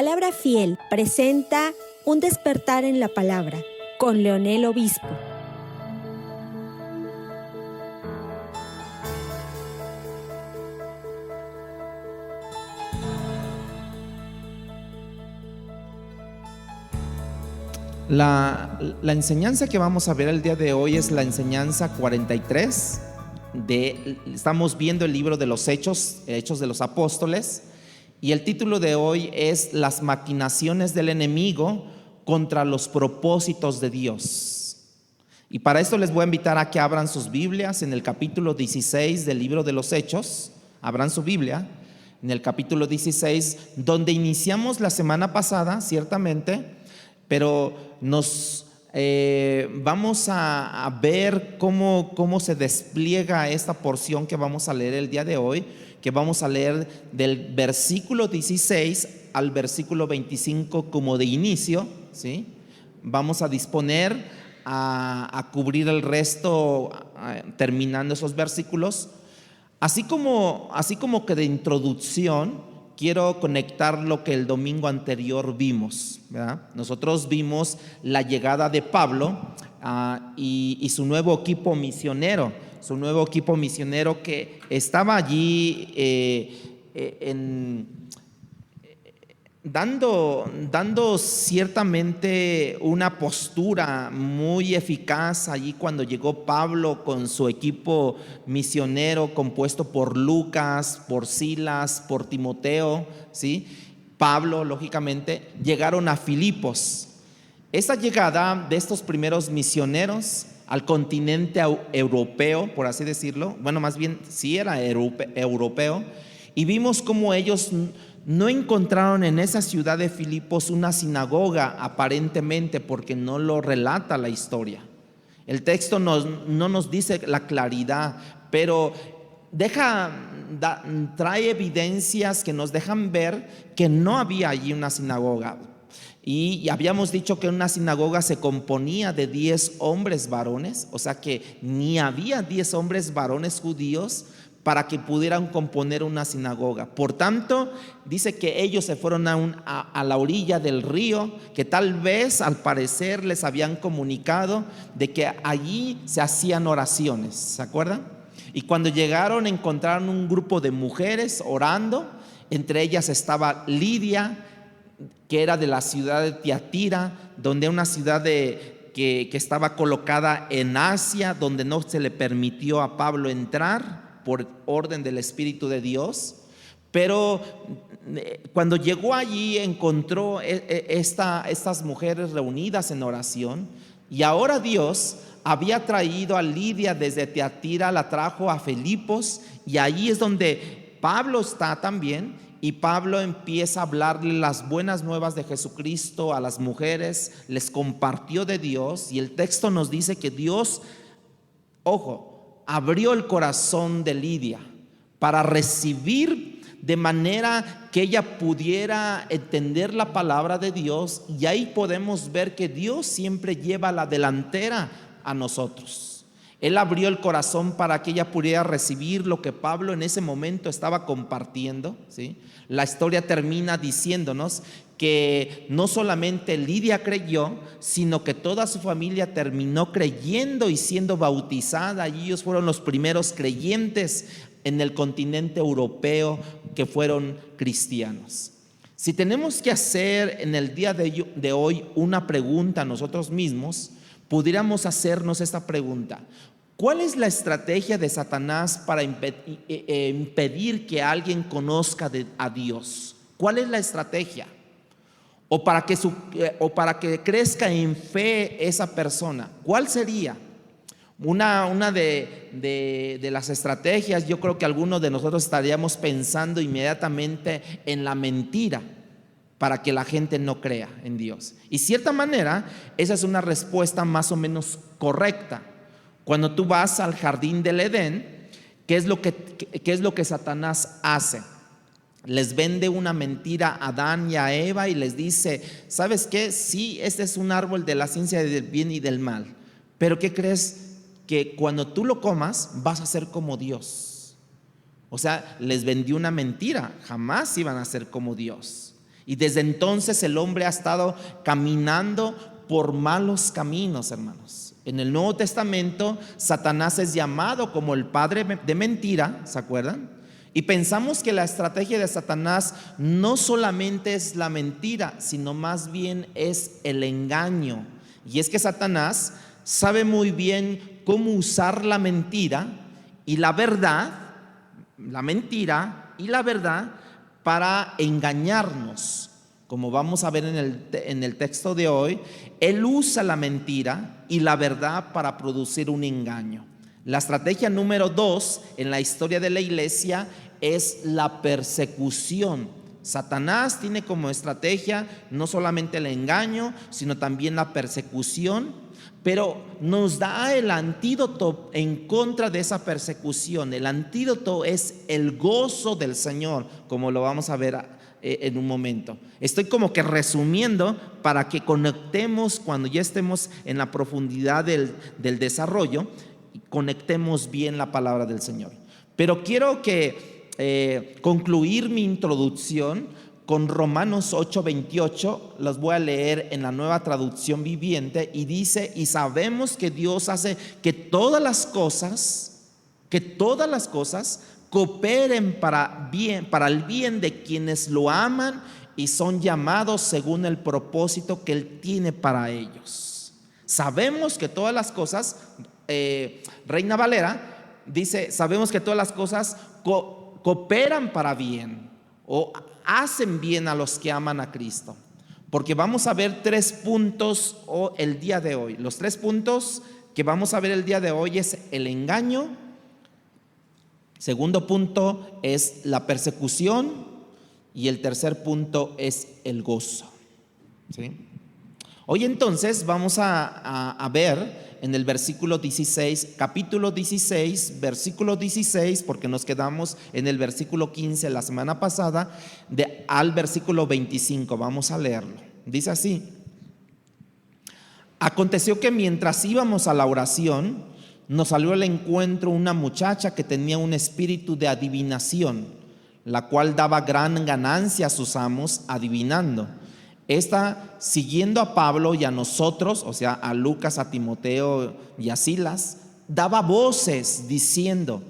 Palabra Fiel presenta Un despertar en la palabra con Leonel Obispo. La enseñanza que vamos a ver el día de hoy es la enseñanza 43 estamos viendo el libro de los Hechos de los Apóstoles, y el título de hoy es Las maquinaciones del enemigo contra los propósitos de Dios. Y para esto les voy a invitar a que abran sus Biblias en el capítulo 16 del libro de los Hechos. Abran su Biblia en el capítulo 16, donde iniciamos la semana pasada, ciertamente, pero vamos a ver cómo se despliega esta porción que vamos a leer el día de hoy, que vamos a leer del versículo 16 al versículo 25 como de inicio, ¿sí? Vamos a disponer a cubrir el resto terminando esos versículos. Así como que de introducción, quiero conectar lo que el domingo anterior vimos, ¿verdad? Nosotros vimos la llegada de Pablo y su nuevo equipo misionero, que estaba allí dando ciertamente una postura muy eficaz allí cuando llegó Pablo con su equipo misionero compuesto por Lucas, por Silas, por Timoteo, ¿sí? Pablo, lógicamente, llegaron a Filipos. Esa llegada de estos primeros misioneros al continente europeo, por así decirlo, bueno, más bien sí era europeo, y vimos cómo ellos no encontraron en esa ciudad de Filipos una sinagoga, aparentemente, porque no lo relata la historia. El texto no nos dice la claridad, pero trae evidencias que nos dejan ver que no había allí una sinagoga. Y habíamos dicho que una sinagoga se componía de 10 hombres varones, o sea que ni había 10 hombres varones judíos para que pudieran componer una sinagoga. Por tanto, dice que ellos se fueron a la orilla del río, que tal vez al parecer les habían comunicado de que allí se hacían oraciones, ¿se acuerdan? Y cuando llegaron encontraron un grupo de mujeres orando. Entre ellas estaba Lidia, que era de la ciudad de Tiatira, donde una ciudad que estaba colocada en Asia, donde no se le permitió a Pablo entrar por orden del Espíritu de Dios. Pero cuando llegó allí encontró estas mujeres reunidas en oración, y ahora Dios había traído a Lidia desde Tiatira, la trajo a Filipos, y allí es donde Pablo está también. Y Pablo empieza a hablarle las buenas nuevas de Jesucristo a las mujeres, les compartió de Dios, y el texto nos dice que Dios, abrió el corazón de Lidia para recibir de manera que ella pudiera entender la palabra de Dios, y ahí podemos ver que Dios siempre lleva la delantera a nosotros. Él abrió el corazón para que ella pudiera recibir lo que Pablo en ese momento estaba compartiendo, ¿sí? La historia termina diciéndonos que no solamente Lidia creyó, sino que toda su familia terminó creyendo y siendo bautizada. Y ellos fueron los primeros creyentes en el continente europeo que fueron cristianos. Si tenemos que hacer en el día de hoy una pregunta a nosotros mismos, pudiéramos hacernos esta pregunta: ¿cuál es la estrategia de Satanás para impedir que alguien conozca a Dios? ¿Cuál es la estrategia? O para que crezca en fe esa persona, ¿cuál sería? Una de las estrategias, yo creo que algunos de nosotros estaríamos pensando inmediatamente en la mentira, para que la gente no crea en Dios. Y de cierta manera, esa es una respuesta más o menos correcta. Cuando tú vas al jardín del Edén, ¿qué es lo que Satanás hace? Les vende una mentira a Adán y a Eva y les dice: ¿sabes qué? Sí, este es un árbol de la ciencia del bien y del mal, pero ¿qué crees? Que cuando tú lo comas vas a ser como Dios. O sea, les vendió una mentira, jamás iban a ser como Dios. Y desde entonces el hombre ha estado caminando por malos caminos, hermanos. En el Nuevo Testamento, Satanás es llamado como el padre de mentira, ¿se acuerdan? Y pensamos que la estrategia de Satanás no solamente es la mentira, sino más bien es el engaño. Y es que Satanás sabe muy bien cómo usar la mentira y la verdad, la mentira y la verdad, para engañarnos. Como vamos a ver en el texto de hoy, él usa la mentira y la verdad para producir un engaño. La estrategia número 2 en la historia de la iglesia es la persecución. Satanás tiene como estrategia no solamente el engaño, sino también la persecución, pero nos da el antídoto en contra de esa persecución. El antídoto es el gozo del Señor, como lo vamos a ver en un momento. Estoy como que resumiendo para que conectemos cuando ya estemos en la profundidad del desarrollo, conectemos bien la palabra del Señor. Pero quiero concluir mi introducción con Romanos 8:28. Los voy a leer en la Nueva Traducción Viviente, y dice: y sabemos que Dios hace que todas las cosas cooperen para el bien de quienes lo aman y son llamados según el propósito que Él tiene para ellos. Sabemos que todas las cosas, Reina Valera dice, sabemos que todas las cosas cooperan para bien o hacen bien a los que aman a Cristo. Porque vamos a ver 3 puntos el día de hoy. Los 3 puntos que vamos a ver el día de hoy es el engaño. Segundo punto es la persecución. Y el tercer punto es el gozo. ¿Sí? Hoy entonces vamos a ver en el versículo 16, capítulo 16, versículo 16, porque nos quedamos en el versículo 15 la semana pasada, al versículo 25. Vamos a leerlo. Dice así: aconteció que mientras íbamos a la oración, nos salió al encuentro una muchacha que tenía un espíritu de adivinación, la cual daba gran ganancia a sus amos adivinando. Esta, siguiendo a Pablo y a nosotros, o sea, a Lucas, a Timoteo y a Silas, daba voces diciendo: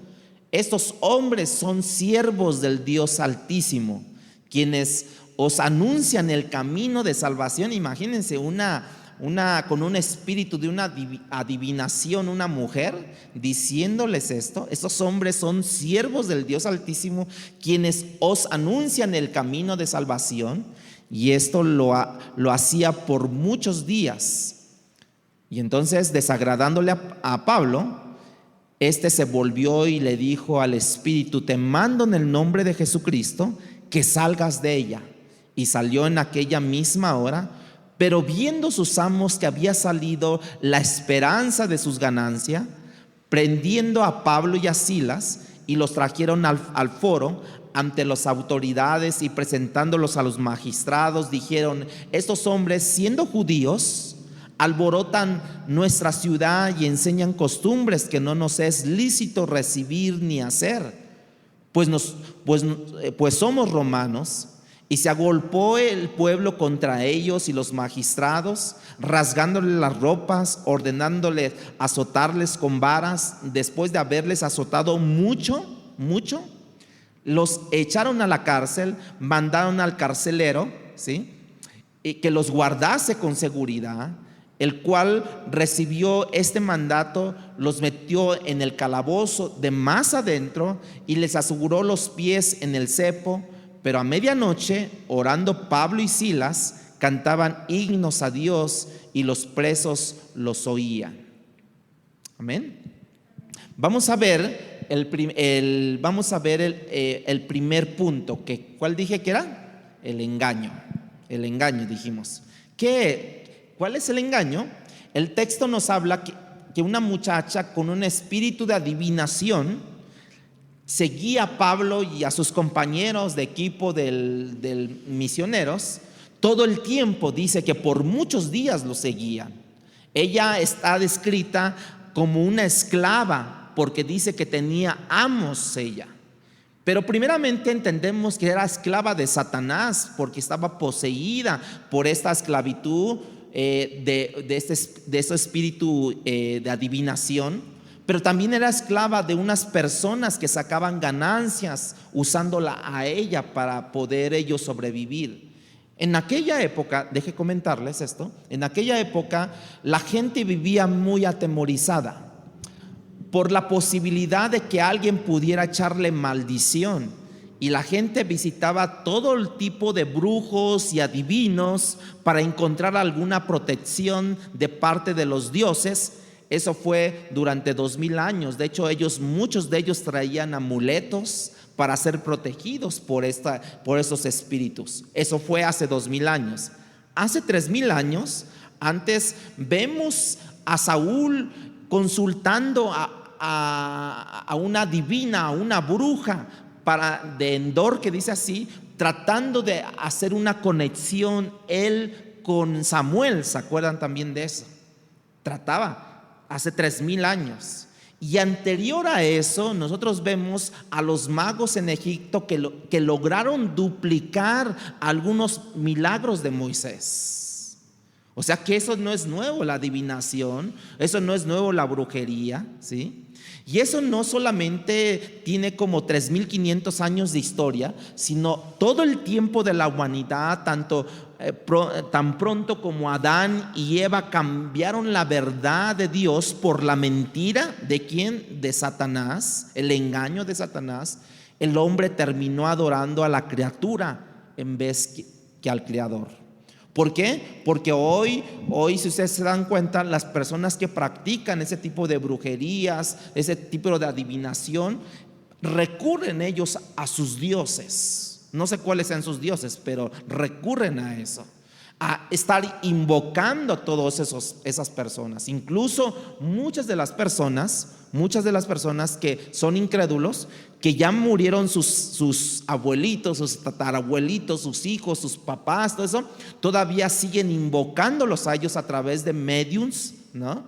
estos hombres son siervos del Dios Altísimo, quienes os anuncian el camino de salvación. Imagínense con un espíritu de una adivinación, una mujer diciéndoles esto. Estos hombres son siervos del Dios Altísimo, quienes os anuncian el camino de salvación. Y esto lo hacía por muchos días. Y entonces, desagradándole a Pablo, este se volvió y le dijo al espíritu: te mando en el nombre de Jesucristo que salgas de ella. Y salió en aquella misma hora. Pero viendo sus amos que había salido la esperanza de sus ganancias, prendiendo a Pablo y a Silas, y los trajeron al foro ante las autoridades, y presentándolos a los magistrados, dijeron: estos hombres, siendo judíos, alborotan nuestra ciudad y enseñan costumbres que no nos es lícito recibir ni hacer, pues somos romanos. Y se agolpó el pueblo contra ellos y los magistrados, rasgándoles las ropas, ordenándoles azotarles con varas. Después de haberles azotado mucho, los echaron a la cárcel, mandaron al carcelero, ¿sí?, y que los guardase con seguridad, el cual recibió este mandato, los metió en el calabozo de más adentro y les aseguró los pies en el cepo. Pero a medianoche, orando Pablo y Silas, cantaban himnos a Dios y los presos los oían. Amén. Vamos a ver el primer punto. ¿Cuál dije que era? El engaño. El engaño, dijimos. ¿Cuál es el engaño? El texto nos habla que una muchacha con un espíritu de adivinación seguía a Pablo y a sus compañeros de equipo del misioneros. Todo el tiempo dice que por muchos días lo seguían. Ella está descrita como una esclava porque dice que tenía amos ella. Pero primeramente entendemos que era esclava de Satanás porque estaba poseída por esta esclavitud de este espíritu de adivinación. Pero también era esclava de unas personas que sacaban ganancias usándola a ella para poder ellos sobrevivir. En aquella época, deje comentarles esto, en aquella época la gente vivía muy atemorizada por la posibilidad de que alguien pudiera echarle maldición. Y la gente visitaba todo el tipo de brujos y adivinos para encontrar alguna protección de parte de los dioses. Eso fue durante 2000 años. De hecho, muchos de ellos traían amuletos para ser protegidos por esos espíritus. Eso fue hace 2000 años. Hace 3000 años, antes vemos a Saúl consultando a una divina, a una bruja de Endor, que dice así, tratando de hacer una conexión él con Samuel. ¿Se acuerdan también de eso? Trataba hace 3000 años. Y anterior a eso, nosotros vemos a los magos en Egipto que lograron duplicar algunos milagros de Moisés. O sea que eso no es nuevo, la adivinación, eso no es nuevo, la brujería, ¿sí? Y eso no solamente tiene como 3500 años de historia, sino todo el tiempo de la humanidad, tan pronto como Adán y Eva cambiaron la verdad de Dios por la mentira ¿de quién? De Satanás, el engaño de Satanás. El hombre terminó adorando a la criatura en vez que al Creador. ¿Por qué? Porque hoy, si ustedes se dan cuenta, las personas que practican ese tipo de brujerías, ese tipo de adivinación, recurren ellos a sus dioses. No sé cuáles sean sus dioses, pero recurren a eso, a estar invocando a todas esas personas. Incluso muchas de las personas que son incrédulos, que ya murieron sus abuelitos, sus tatarabuelitos, sus hijos, sus papás, todo eso, todavía siguen invocándolos a ellos a través de mediums, ¿no?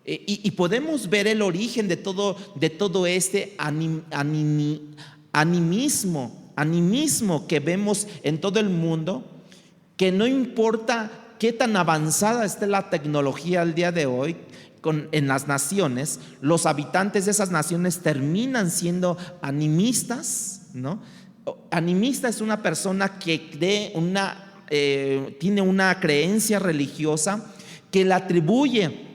Y podemos ver el origen de todo este animismo que vemos en todo el mundo, que no importa qué tan avanzada esté la tecnología al día de hoy, en las naciones, los habitantes de esas naciones terminan siendo animistas, ¿no? Animista es una persona que tiene una creencia religiosa que le atribuye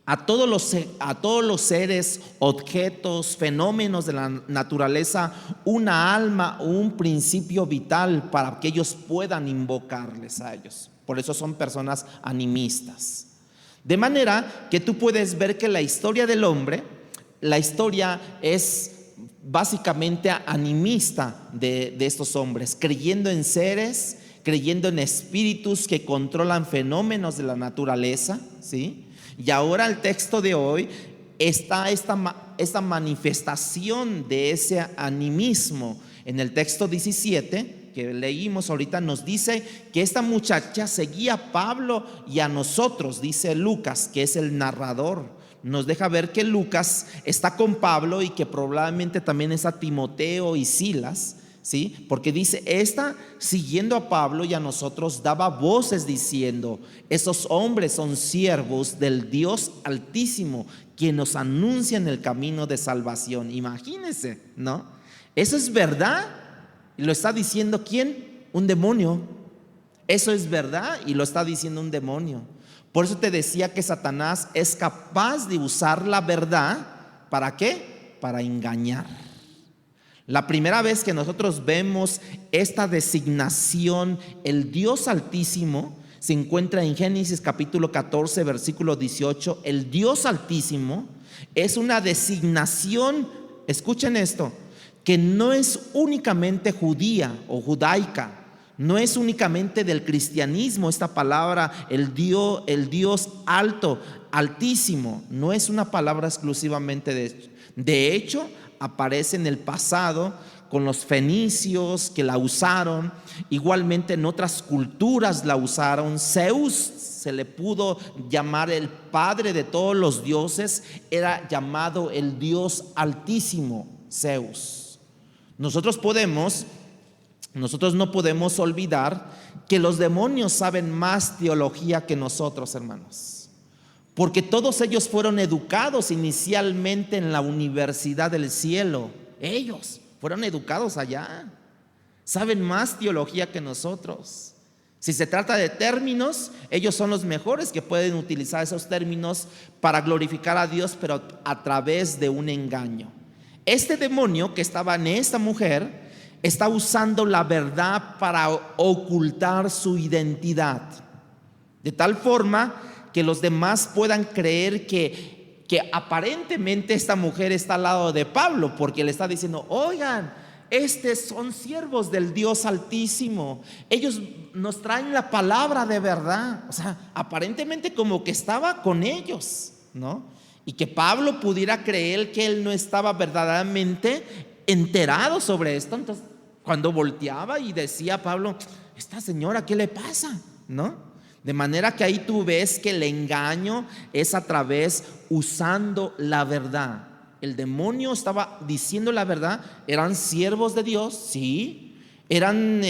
a todos los seres, objetos, fenómenos de la naturaleza una alma o un principio vital para que ellos puedan invocarles a ellos. Por eso son personas animistas. De manera que tú puedes ver que la historia del hombre, la historia es básicamente animista de estos hombres, creyendo en seres, creyendo en espíritus que controlan fenómenos de la naturaleza, ¿sí? Y ahora el texto de hoy está esta manifestación de ese animismo. En el texto 17 que leímos ahorita nos dice que esta muchacha seguía a Pablo y a nosotros, dice Lucas, que es el narrador. Nos deja ver que Lucas está con Pablo y que probablemente también es a Timoteo y Silas, ¿sí? Porque dice, esta siguiendo a Pablo y a nosotros daba voces diciendo, esos hombres son siervos del Dios Altísimo, quien nos anuncia en el camino de salvación. Imagínense, ¿no? Eso es verdad. Y lo está diciendo ¿quién? Un demonio. Eso es verdad y lo está diciendo un demonio. Por eso te decía que Satanás es capaz de usar la verdad. ¿Para qué? Para engañar. La primera vez que nosotros vemos esta designación, el Dios Altísimo, se encuentra en Génesis capítulo 14, versículo 18. El Dios Altísimo es una designación, escuchen esto, que no es únicamente judía o judaica, no es únicamente del cristianismo. Esta palabra, el Dios alto, altísimo, no es una palabra exclusivamente de hecho, aparece en el pasado con los fenicios que la usaron, igualmente en otras culturas la usaron. Zeus se le pudo llamar el padre de todos los dioses, era llamado el Dios Altísimo, Zeus. Nosotros no podemos olvidar que los demonios saben más teología que nosotros, hermanos, porque todos ellos fueron educados inicialmente en la universidad del cielo. Ellos fueron educados allá, saben más teología que nosotros. Si se trata de términos, ellos son los mejores que pueden utilizar esos términos para glorificar a Dios, pero a través de un engaño. Este demonio que estaba en esta mujer está usando la verdad para ocultar su identidad, de tal forma que los demás puedan creer que aparentemente esta mujer está al lado de Pablo, porque le está diciendo: oigan, estos son siervos del Dios Altísimo, ellos nos traen la palabra de verdad. O sea, aparentemente como que estaba con ellos, ¿no? Y que Pablo pudiera creer que él no estaba verdaderamente enterado sobre esto. Entonces, cuando volteaba y decía a Pablo: esta señora, ¿qué le pasa? ¿No? De manera que ahí tú ves que el engaño es a través, usando la verdad. El demonio estaba diciendo la verdad. Eran siervos de Dios, sí. Eran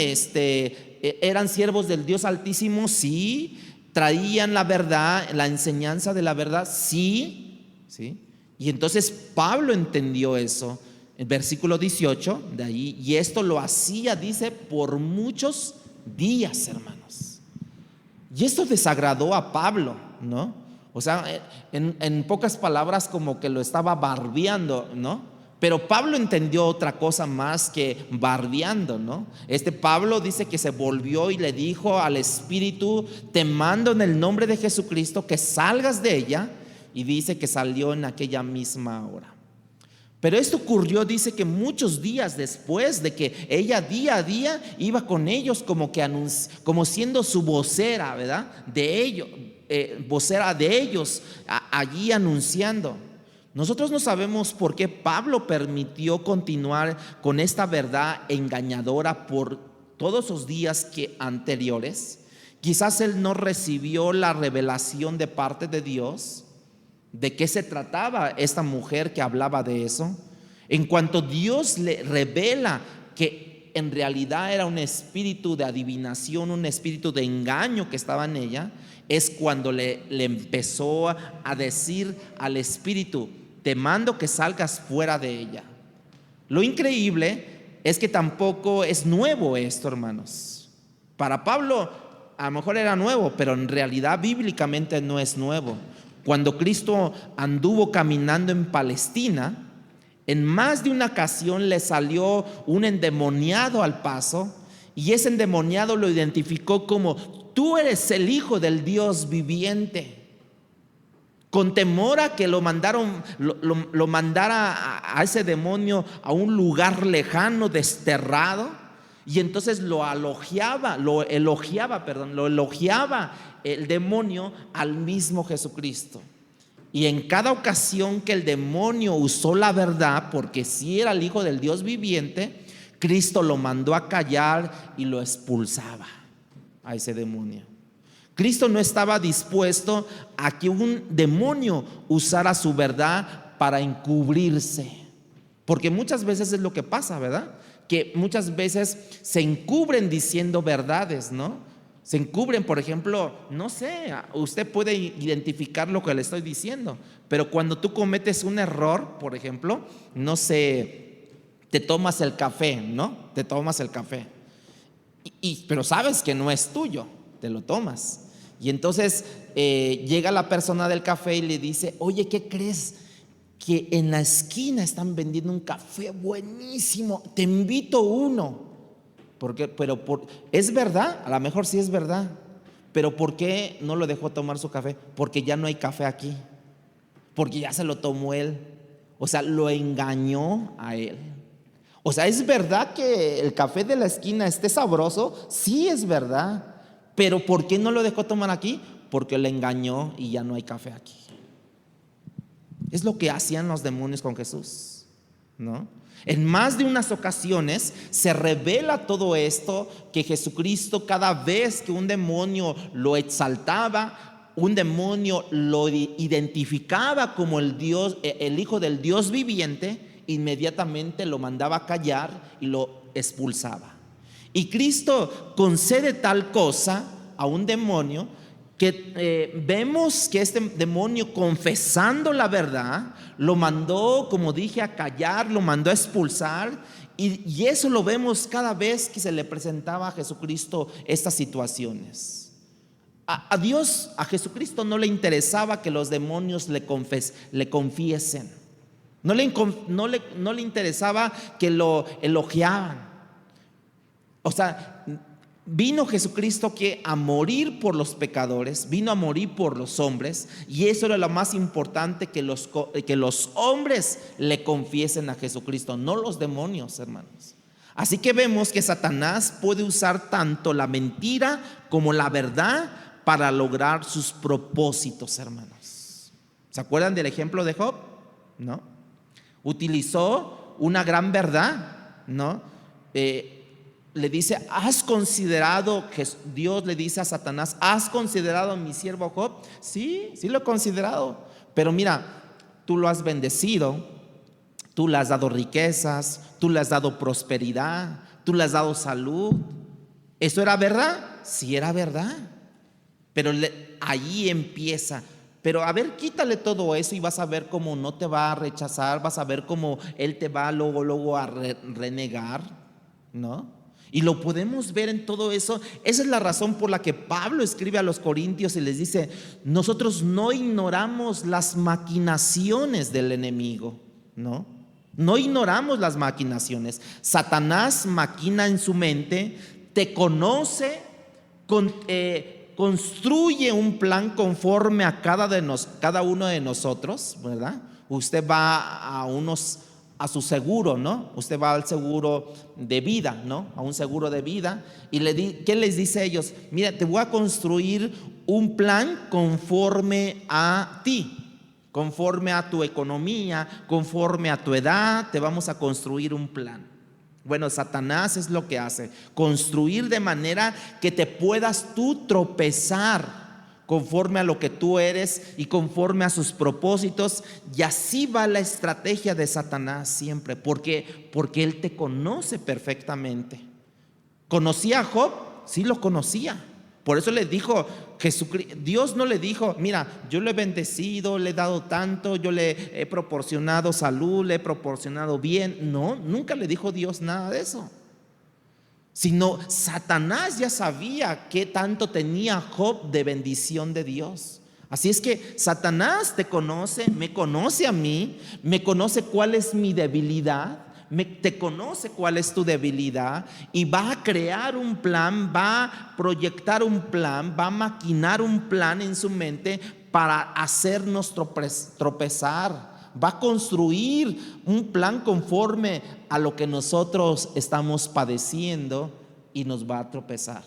siervos del Dios Altísimo, sí. Traían la verdad, la enseñanza de la verdad, sí. Y entonces Pablo entendió eso. El versículo 18 de ahí, y esto lo hacía, dice, por muchos días, hermanos. Y esto desagradó a Pablo, ¿no? O sea, en pocas palabras, como que lo estaba barbeando, ¿no? Pero Pablo entendió otra cosa más que barbeando, ¿no? Pablo dice que se volvió y le dijo al espíritu: te mando en el nombre de Jesucristo que salgas de ella. Y dice que salió en aquella misma hora. Pero esto ocurrió, dice, que muchos días después de que ella día a día iba con ellos, como siendo su vocera, ¿verdad? De ellos, vocera de ellos, allí anunciando. Nosotros no sabemos por qué Pablo permitió continuar con esta verdad engañadora por todos los días anteriores. Quizás él no recibió la revelación de parte de Dios. ¿De qué se trataba esta mujer que hablaba de eso? En cuanto Dios le revela que en realidad era un espíritu de adivinación, un espíritu de engaño que estaba en ella, es cuando le empezó a decir al espíritu: te mando que salgas fuera de ella. Lo increíble es que tampoco es nuevo esto, hermanos. Para Pablo a lo mejor era nuevo, pero en realidad bíblicamente no es nuevo. Cuando Cristo anduvo caminando en Palestina, en más de una ocasión le salió un endemoniado al paso, y ese endemoniado lo identificó como: tú eres el Hijo del Dios viviente. Con temor a que lo mandara a ese demonio a un lugar lejano, desterrado, y entonces lo elogiaba el demonio al mismo Jesucristo. Y en cada ocasión que el demonio usó la verdad, porque sí era el Hijo del Dios viviente, Cristo lo mandó a callar y lo expulsaba a ese demonio. Cristo no estaba dispuesto a que un demonio usara su verdad para encubrirse, porque muchas veces es lo que pasa, ¿verdad? Que muchas veces se encubren diciendo verdades, ¿no? Se encubren, por ejemplo, no sé, usted puede identificar lo que le estoy diciendo, pero cuando tú cometes un error, por ejemplo, no sé, te tomas el café, ¿no? Te tomas el café, pero sabes que no es tuyo, te lo tomas. Y entonces llega la persona del café y le dice: oye, ¿qué crees? Que en la esquina están vendiendo un café buenísimo, te invito uno. ¿Es verdad? A lo mejor sí es verdad, pero ¿por qué no lo dejó tomar su café? Porque ya no hay café aquí, porque ya se lo tomó él. O sea, lo engañó a él. O sea, ¿es verdad que el café de la esquina esté sabroso? Sí, es verdad, pero ¿por qué no lo dejó tomar aquí? Porque le engañó y ya no hay café aquí. Es lo que hacían los demonios con Jesús, ¿no? En más de unas ocasiones se revela todo esto, que Jesucristo, cada vez que un demonio lo exaltaba, un demonio lo identificaba como el Hijo del Dios viviente, inmediatamente lo mandaba a callar y lo expulsaba. Y Cristo concede tal cosa a un demonio que vemos que este demonio, confesando la verdad, lo mandó, como dije, a callar, lo mandó a expulsar. Y eso lo vemos cada vez que se le presentaba a Jesucristo estas situaciones. A Dios, a Jesucristo no le interesaba que los demonios le confiesen. No le interesaba que lo elogiaban. O sea, vino Jesucristo a morir por los pecadores, vino a morir por los hombres, y eso era lo más importante, que los hombres le confiesen a Jesucristo, no los demonios, hermanos. Así que vemos que Satanás puede usar tanto la mentira como la verdad para lograr sus propósitos, hermanos. ¿Se acuerdan del ejemplo de Job? ¿No? Utilizó una gran verdad, ¿no? Le dice, ¿has considerado, que Dios le dice a Satanás, ¿has considerado a mi siervo Job? Sí, sí lo he considerado, pero mira, tú lo has bendecido, tú le has dado riquezas, tú le has dado prosperidad, tú le has dado salud. ¿Eso era verdad? Sí, era verdad. Pero ahí empieza. Pero a ver, quítale todo eso y vas a ver cómo no te va a rechazar, vas a ver cómo él te va luego a renegar, ¿no? Y lo podemos ver en todo eso. Esa es la razón por la que Pablo escribe a los Corintios y les dice: nosotros no ignoramos las maquinaciones del enemigo, ¿no? No ignoramos las maquinaciones. Satanás maquina en su mente, te conoce, construye un plan conforme a cada uno de nosotros, ¿verdad? Usted va a su seguro, ¿no? Usted va al seguro de vida, ¿no? A un seguro de vida. Y ¿qué les dice a ellos? Mira, te voy a construir un plan conforme a ti, conforme a tu economía, conforme a tu edad, te vamos a construir un plan. Bueno, Satanás es lo que hace, construir de manera que te puedas tú tropezar conforme a lo que tú eres y conforme a sus propósitos. Y así va la estrategia de Satanás siempre, porque él te conoce perfectamente. ¿Conocía a Job? Sí, lo conocía. Por eso le dijo, Dios no le dijo: mira, yo le he bendecido, le he dado tanto, yo le he proporcionado salud, le he proporcionado bien. No, nunca le dijo Dios nada de eso. Sino Satanás ya sabía qué tanto tenía Job de bendición de Dios. Así es que Satanás te conoce, me conoce a mí, me conoce cuál es mi debilidad, te conoce cuál es tu debilidad, y va a crear un plan, va a proyectar un plan, va a maquinar un plan en su mente para hacernos tropezar. Va a construir un plan conforme a lo que nosotros estamos padeciendo y nos va a tropezar.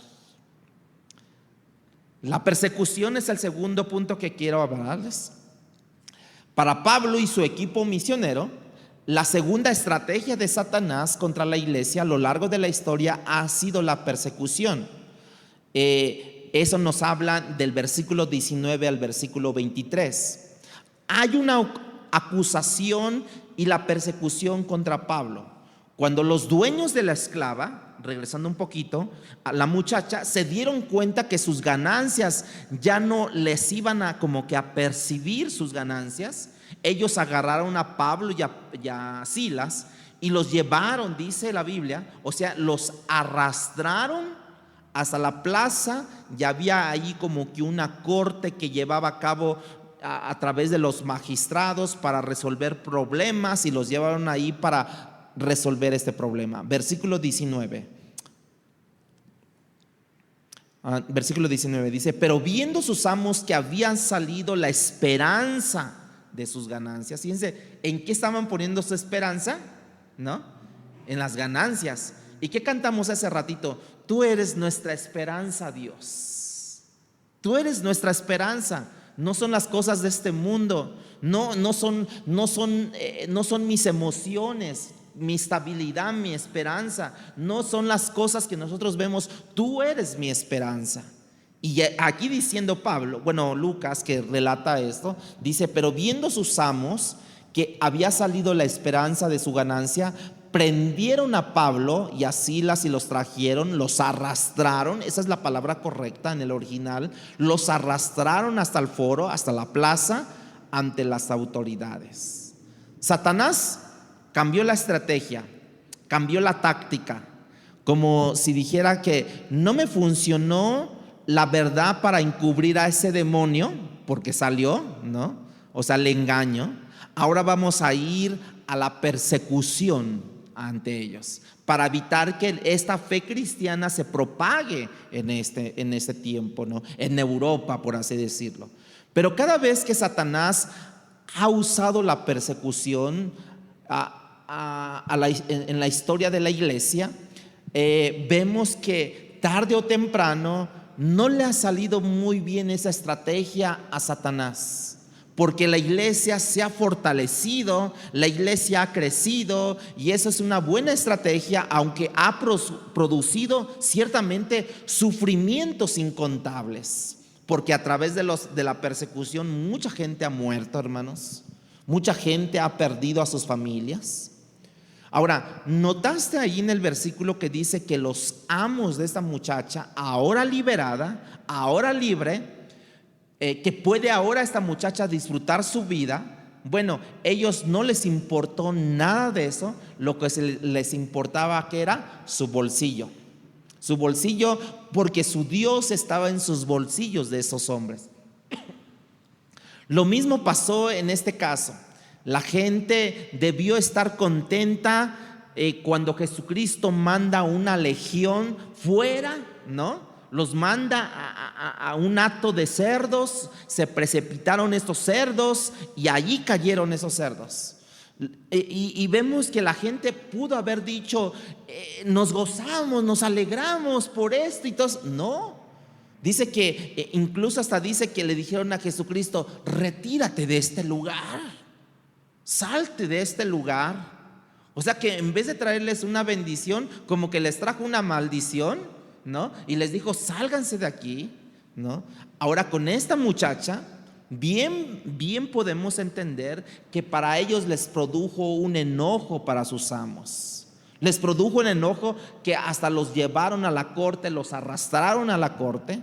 La persecución es el segundo punto que quiero hablarles. Para Pablo y su equipo misionero, la segunda estrategia de Satanás contra la iglesia a lo largo de la historia ha sido la persecución. Eso nos habla del versículo 19 al versículo 23. Hay una acusación y la persecución contra Pablo. Cuando los dueños de la esclava, regresando un poquito, a la muchacha, se dieron cuenta que sus ganancias ya no les iban a percibir sus ganancias, ellos agarraron a Pablo y a Silas y los llevaron, dice la Biblia, o sea, los arrastraron hasta la plaza. Ya había ahí como que una corte que llevaba a cabo a través de los magistrados para resolver problemas, y los llevaron ahí para resolver este problema. Versículo 19. Versículo 19 dice: pero viendo sus amos que habían salido la esperanza de sus ganancias. Fíjense, ¿en qué estaban poniendo su esperanza? ¿No? En las ganancias. ¿Y qué cantamos hace ratito? Tú eres nuestra esperanza, Dios. Tú eres nuestra esperanza. No son las cosas de este mundo, no son mis emociones, mi estabilidad, mi esperanza. No son las cosas que nosotros vemos. Tú eres mi esperanza. Y aquí diciendo Pablo, Lucas, que relata esto, dice: pero viendo sus amos que había salido la esperanza de su ganancia, prendieron a Pablo y a Silas y los trajeron, los arrastraron, esa es la palabra correcta en el original, los arrastraron hasta el foro, hasta la plaza, ante las autoridades. Satanás cambió la estrategia, cambió la táctica, como si dijera que no me funcionó la verdad para encubrir a ese demonio, porque salió, ¿no? O sea, el engaño. Ahora vamos a ir a la persecución ante ellos, para evitar que esta fe cristiana se propague en este tiempo, ¿no? En Europa, por así decirlo. Pero cada vez que Satanás ha usado la persecución en la historia de la iglesia, vemos que tarde o temprano no le ha salido muy bien esa estrategia a Satanás, porque la iglesia se ha fortalecido, la iglesia ha crecido, y eso es una buena estrategia, aunque ha producido ciertamente sufrimientos incontables, porque a través de la persecución mucha gente ha muerto, hermanos, mucha gente ha perdido a sus familias. Ahora, ¿notaste ahí en el versículo que dice que los amos de esta muchacha, ahora liberada, ahora libre, que puede ahora esta muchacha disfrutar su vida? Bueno, ellos no les importó nada de eso. Lo que les importaba, que era su bolsillo, porque su Dios estaba en sus bolsillos de esos hombres. Lo mismo pasó en este caso. La gente debió estar contenta cuando Jesucristo manda una legión fuera, ¿no? Los manda a un hato de cerdos, se precipitaron estos cerdos y allí cayeron esos cerdos. Y vemos que la gente pudo haber dicho, nos gozamos, nos alegramos por esto y todo. No, dice que incluso hasta dice que le dijeron a Jesucristo, retírate de este lugar, salte de este lugar. O sea que en vez de traerles una bendición, como que les trajo una maldición, ¿no? Y les dijo, sálganse de aquí, ¿no? Ahora con esta muchacha, bien podemos entender que para ellos les produjo un enojo para sus amos. Les produjo un enojo que hasta los llevaron a la corte, los arrastraron a la corte.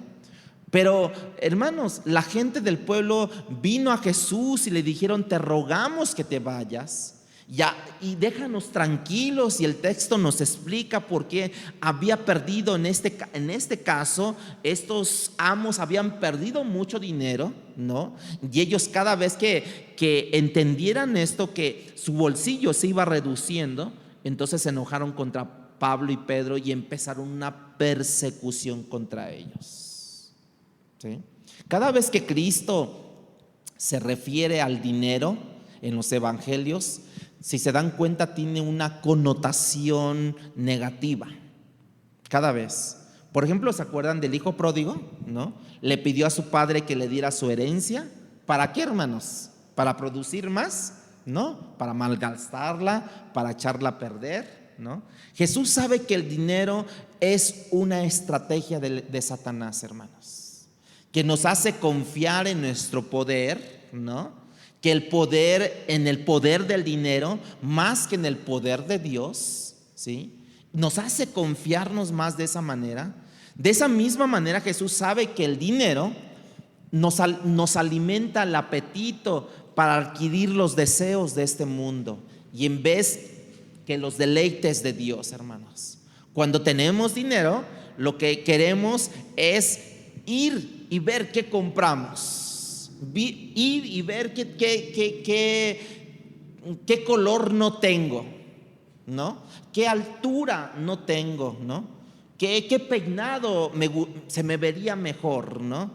Pero hermanos, la gente del pueblo vino a Jesús y le dijeron, te rogamos que te vayas ya, y déjanos tranquilos. Y el texto nos explica por qué había perdido en este caso. Estos amos habían perdido mucho dinero, ¿no? Y ellos, cada vez que entendieran esto, que su bolsillo se iba reduciendo, entonces se enojaron contra Pablo y Pedro y empezaron una persecución contra ellos, ¿sí? Cada vez que Cristo se refiere al dinero en los evangelios, si se dan cuenta, tiene una connotación negativa. Cada vez. Por ejemplo, ¿se acuerdan del hijo pródigo? ¿No? Le pidió a su padre que le diera su herencia. ¿Para qué, hermanos? ¿Para producir más? ¿No? ¿Para malgastarla? ¿Para echarla a perder? ¿No? Jesús sabe que el dinero es una estrategia de Satanás, hermanos, que nos hace confiar en nuestro poder, ¿no? Que el poder del dinero más que en el poder de Dios, ¿sí? Nos hace confiarnos más de esa manera. De esa misma manera, Jesús sabe que el dinero nos alimenta el apetito para adquirir los deseos de este mundo, y en vez que los deleites de Dios, hermanos. Cuando tenemos dinero, lo que queremos es ir y ver qué compramos, ir y ver qué color no tengo, ¿no? Qué altura no tengo, ¿no? Qué peinado se me vería mejor, ¿no?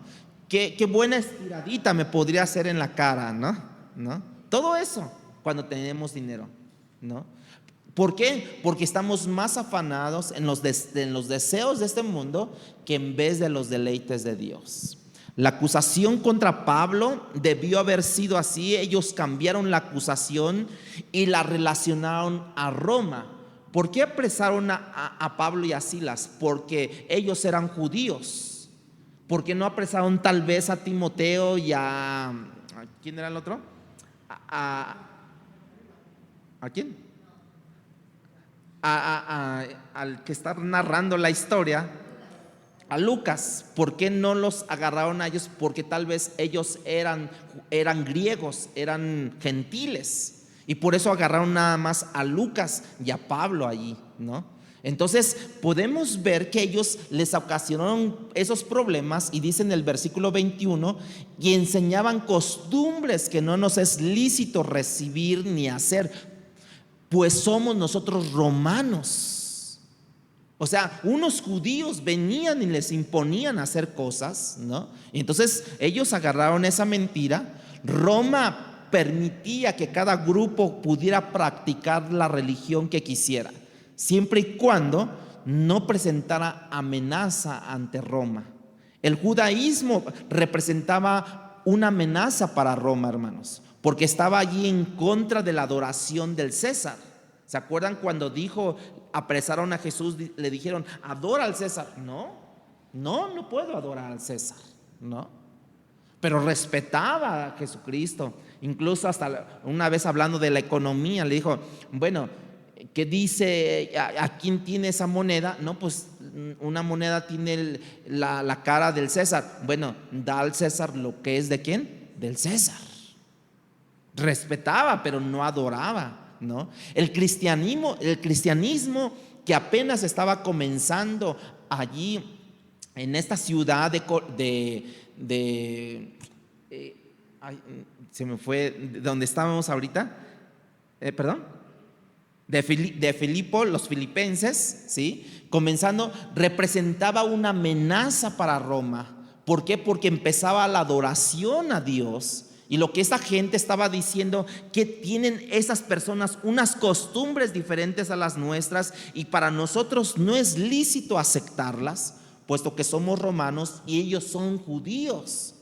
Qué buena estiradita me podría hacer en la cara, ¿no? Todo eso cuando tenemos dinero, ¿no? ¿Por qué? Porque estamos más afanados en los deseos de este mundo que en vez de los deleites de Dios. La acusación contra Pablo debió haber sido así. Ellos cambiaron la acusación y la relacionaron a Roma. ¿Por qué apresaron a Pablo y a Silas? Porque ellos eran judíos. ¿Por qué no apresaron tal vez a Timoteo y a ¿quién era el otro? ¿A quién? Al que está narrando la historia, a Lucas. ¿Por qué no los agarraron a ellos? Porque tal vez ellos eran griegos, eran gentiles, y por eso agarraron nada más a Lucas y a Pablo allí, ¿no? Entonces podemos ver que ellos les ocasionaron esos problemas, y dice en el versículo 21: y enseñaban costumbres que no nos es lícito recibir ni hacer, pues somos nosotros romanos. O sea, unos judíos venían y les imponían hacer cosas, ¿no? Y entonces ellos agarraron esa mentira. Roma permitía que cada grupo pudiera practicar la religión que quisiera, siempre y cuando no presentara amenaza ante Roma. El judaísmo representaba una amenaza para Roma, hermanos, porque estaba allí en contra de la adoración del César. ¿Se acuerdan cuando apresaron a Jesús, le dijeron: adora al César? No puedo adorar al César, ¿no? Pero respetaba a Jesucristo. Incluso hasta una vez, hablando de la economía, le dijo: bueno, ¿qué dice? ¿A quién tiene esa moneda? No, pues una moneda tiene la cara del César. Bueno, da al César lo que es de ¿quién? Del César. Respetaba, pero no adoraba, ¿no? El cristianismo que apenas estaba comenzando allí en esta ciudad se me fue de donde estábamos ahorita, de Filipo, los filipenses, ¿sí? Comenzando, representaba una amenaza para Roma. ¿Por qué? Porque empezaba la adoración a Dios. Y lo que esta gente estaba diciendo, que tienen esas personas unas costumbres diferentes a las nuestras, y para nosotros no es lícito aceptarlas, puesto que somos romanos y ellos son judíos.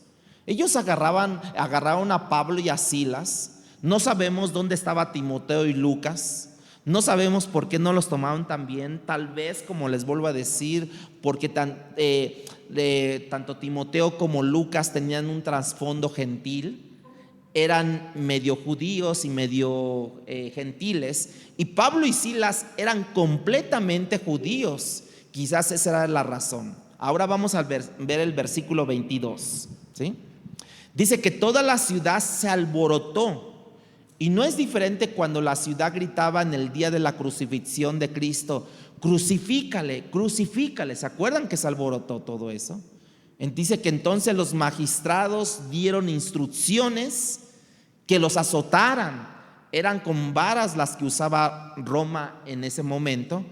Ellos agarraron a Pablo y a Silas. No sabemos dónde estaba Timoteo y Lucas. No sabemos por qué no los tomaron tan bien. Tal vez, como les vuelvo a decir, porque tanto Timoteo como Lucas tenían un trasfondo gentil. Eran medio judíos y medio gentiles, y Pablo y Silas eran completamente judíos. Quizás esa era la razón. Ahora vamos a ver el versículo 22, ¿sí? Dice que toda la ciudad se alborotó, y no es diferente cuando la ciudad gritaba en el día de la crucifixión de Cristo: crucifícale, crucifícale. ¿Se acuerdan que se alborotó todo eso? Dice que entonces los magistrados dieron instrucciones que los azotaran. Eran con varas las que usaba Roma en ese momento.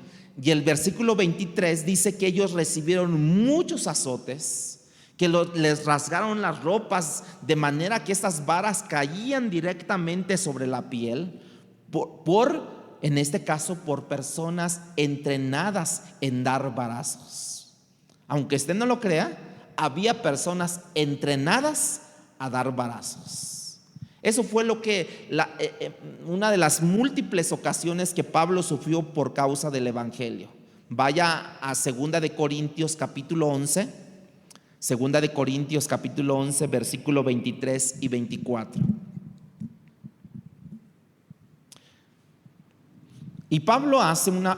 Y el versículo 23 dice que ellos recibieron muchos azotes, que les rasgaron las ropas, de manera que estas varas caían directamente sobre la piel, en este caso, por personas entrenadas en dar varazos. Aunque usted no lo crea, había personas entrenadas a dar varazos. Eso fue lo que una de las múltiples ocasiones que Pablo sufrió por causa del evangelio. Vaya a 2 de Corintios capítulo 11, 2 de Corintios capítulo 11, versículo 23 y 24. Y Pablo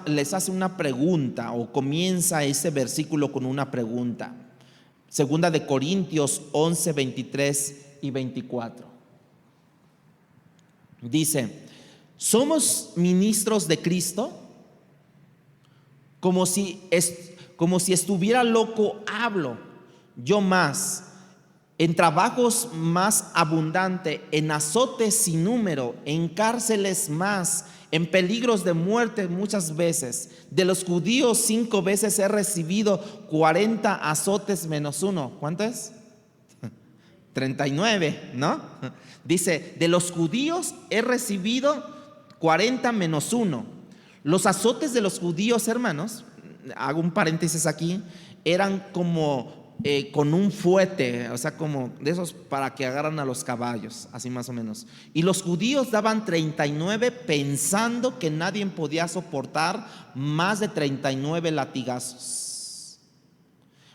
les hace una pregunta, o comienza ese versículo con una pregunta. 2 de Corintios 11, 23 y 24. Dice: ¿somos ministros de Cristo? Como si estuviera loco hablo. Yo más, en trabajos más abundante, en azotes sin número, en cárceles más, en peligros de muerte muchas veces. De los judíos 5 veces he recibido 40 azotes menos uno. ¿Cuánto es? 39, ¿no? Dice: de los judíos he recibido 40 menos uno. Los azotes de los judíos, hermanos, hago un paréntesis aquí, eran como con un fuete, o sea, como de esos para que agarran a los caballos, así más o menos. Y los judíos daban 39, pensando que nadie podía soportar más de 39 latigazos.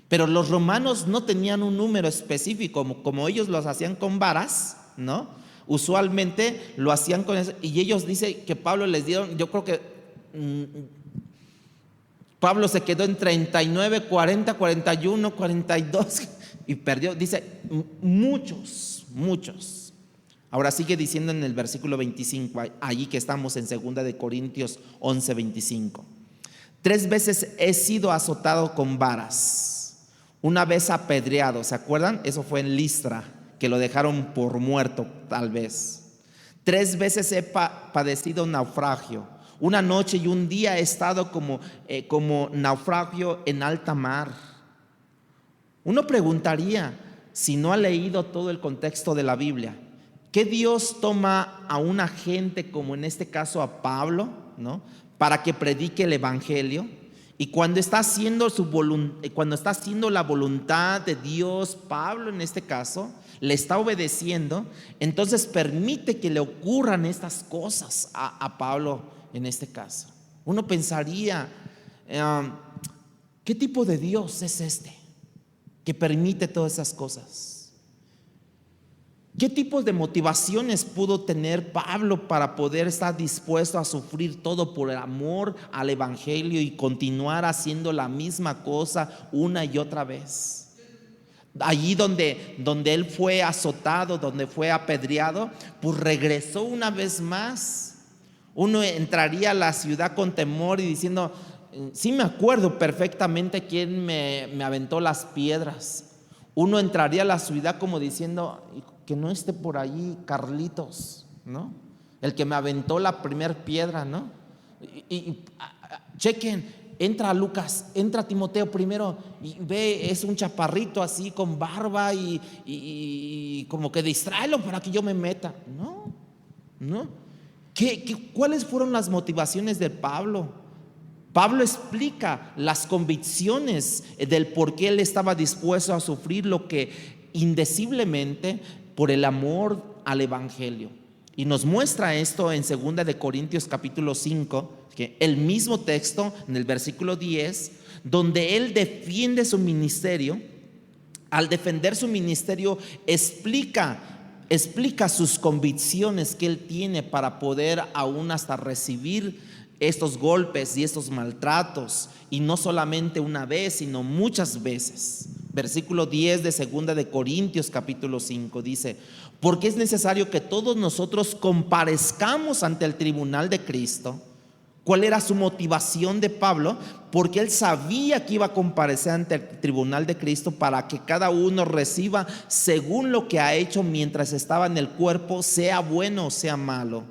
Pero los romanos no tenían un número específico, como ellos los hacían con varas, ¿no? usualmente lo hacían con eso. Y ellos dicen que Pablo les dieron, yo creo que Pablo se quedó en 39, 40, 41, 42 y perdió, dice, muchos. Ahora sigue diciendo en el versículo 25, allí que estamos en 2 de Corintios 11, 25. 3 veces he sido azotado con varas, una vez apedreado, ¿se acuerdan? Eso fue en Listra, que lo dejaron por muerto tal vez. 3 veces he padecido naufragio, una noche y un día he estado como naufragio en alta mar. Uno preguntaría, si no ha leído todo el contexto de la Biblia, ¿qué Dios toma a una gente como en este caso a Pablo, ¿no?, para que predique el evangelio? Y cuando está haciendo la voluntad de Dios, Pablo en este caso le está obedeciendo, entonces permite que le ocurran estas cosas a Pablo en este caso. Uno pensaría, ¿qué tipo de Dios es este que permite todas esas cosas? ¿Qué tipos de motivaciones pudo tener Pablo para poder estar dispuesto a sufrir todo por el amor al evangelio y continuar haciendo la misma cosa una y otra vez? Allí donde él fue azotado, donde fue apedreado, pues regresó una vez más. Uno entraría a la ciudad con temor y diciendo, sí me acuerdo perfectamente quién me aventó las piedras. Uno entraría a la ciudad como diciendo, que no esté por allí Carlitos, ¿no?, el que me aventó la primer piedra, ¿no? Y chequen, entra Lucas, entra Timoteo primero y ve, es un chaparrito así con barba y como que distráelo para que yo me meta. No. ¿Cuáles fueron las motivaciones de Pablo? Pablo explica las convicciones del por qué él estaba dispuesto a sufrir lo que indeciblemente por el amor al evangelio. Y nos muestra esto en 2 de Corintios capítulo 5, que el mismo texto en el versículo 10, donde él defiende su ministerio. Al defender su ministerio explica sus convicciones que él tiene para poder aún hasta recibir estos golpes y estos maltratos, y no solamente una vez, sino muchas veces. Versículo 10 de 2 de Corintios capítulo 5 dice: porque es necesario que todos nosotros comparezcamos ante el tribunal de Cristo. ¿Cuál era su motivación de Pablo? Porque él sabía que iba a comparecer ante el tribunal de Cristo para que cada uno reciba según lo que ha hecho mientras estaba en el cuerpo, sea bueno o sea malo.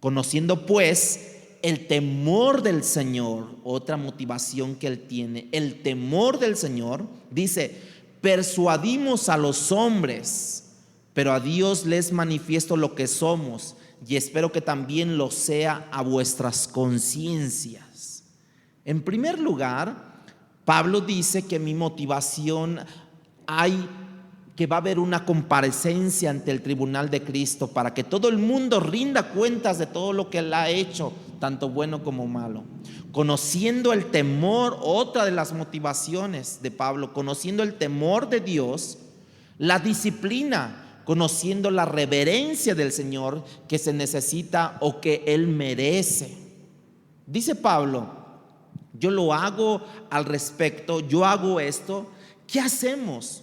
Conociendo pues el temor del Señor, otra motivación que él tiene, el temor del Señor, dice: persuadimos a los hombres, pero a Dios les manifiesto lo que somos, y espero que también lo sea a vuestras conciencias. En primer lugar, Pablo dice que mi motivación que va a haber una comparecencia ante el tribunal de Cristo para que todo el mundo rinda cuentas de todo lo que él ha hecho, tanto bueno como malo. Conociendo el temor, otra de las motivaciones de Pablo, conociendo el temor de Dios, la disciplina, conociendo la reverencia del Señor que se necesita o que Él merece. Dice Pablo: yo lo hago al respecto, yo hago esto. ¿Qué hacemos?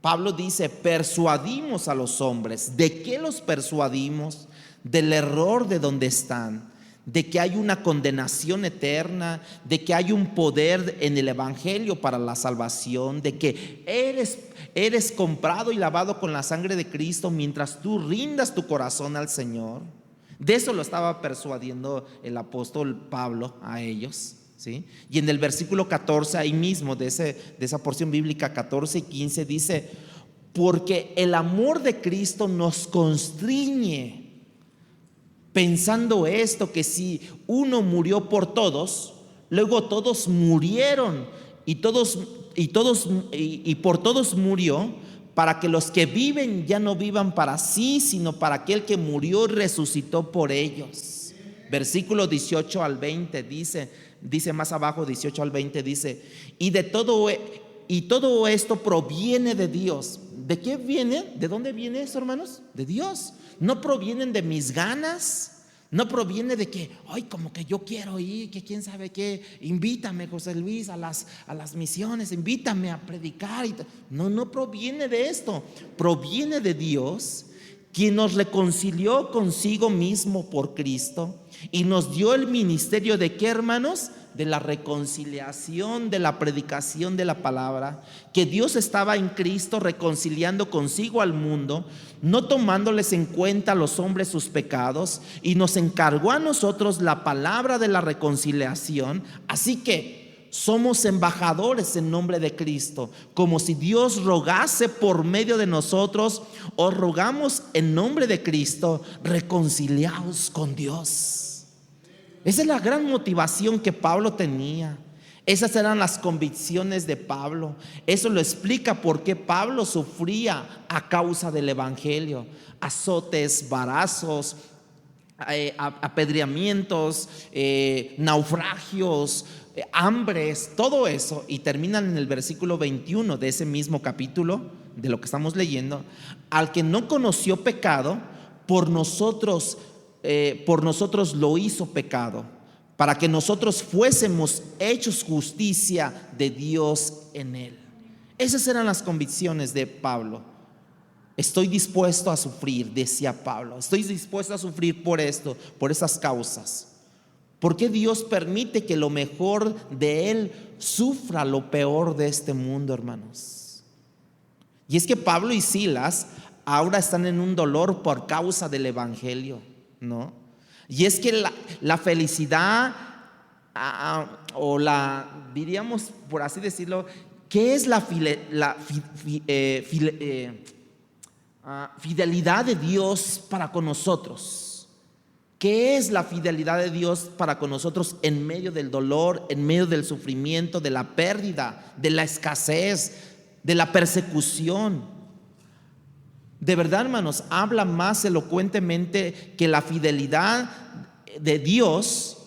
Pablo dice: persuadimos a los hombres. ¿De qué los persuadimos? Del error de donde están, de que hay una condenación eterna, de que hay un poder en el evangelio para la salvación, de que eres comprado y lavado con la sangre de Cristo mientras tú rindas tu corazón al Señor. De eso lo estaba persuadiendo el apóstol Pablo a ellos, ¿sí? Y en el versículo 14 ahí mismo de esa porción bíblica 14 y 15 dice: porque el amor de Cristo nos constriñe, pensando esto, que si uno murió por todos, luego todos murieron y por todos murió, para que los que viven ya no vivan para sí, sino para aquel que murió y resucitó por ellos. Versículo 18 al 20 dice más abajo, 18 al 20 dice: y todo esto proviene de Dios. ¿de qué viene? ¿De dónde viene eso, hermanos? De Dios. No provienen de mis ganas. No proviene de que, ay, como que yo quiero ir, que quién sabe qué, invítame, José Luis, a las misiones, invítame a predicar. No proviene de esto. Proviene de Dios, quien nos reconcilió consigo mismo por Cristo y nos dio el ministerio de ¿qué, hermanos? De la reconciliación, de la predicación de la palabra, que Dios estaba en Cristo reconciliando consigo al mundo, no tomándoles en cuenta a los hombres sus pecados, y nos encargó a nosotros la palabra de la reconciliación. Así que somos embajadores en nombre de Cristo, como si Dios rogase por medio de nosotros. Os rogamos en nombre de Cristo, reconciliaos con Dios. Esa es la gran motivación que Pablo tenía. Esas eran las convicciones de Pablo. Eso lo explica por qué Pablo sufría a causa del evangelio. Azotes, varazos, apedreamientos, naufragios, hambres, todo eso. Y terminan en el versículo 21 de ese mismo capítulo de lo que estamos leyendo. Al que no conoció pecado, por nosotros lo hizo pecado, para que nosotros fuésemos hechos justicia de Dios en él. Esas eran las convicciones de Pablo. Estoy dispuesto a sufrir, decía Pablo. Estoy dispuesto a sufrir por esto, por esas causas. ¿Por qué Dios permite que lo mejor de él sufra lo peor de este mundo, hermanos? Y es que Pablo y Silas ahora están en un dolor por causa del evangelio, ¿no? Y es que la felicidad, o la, diríamos por así decirlo, ¿qué es la fidelidad de Dios para con nosotros? ¿Qué es la fidelidad de Dios para con nosotros en medio del dolor, en medio del sufrimiento, de la pérdida, de la escasez, de la persecución? De verdad, hermanos, habla más elocuentemente que la fidelidad de Dios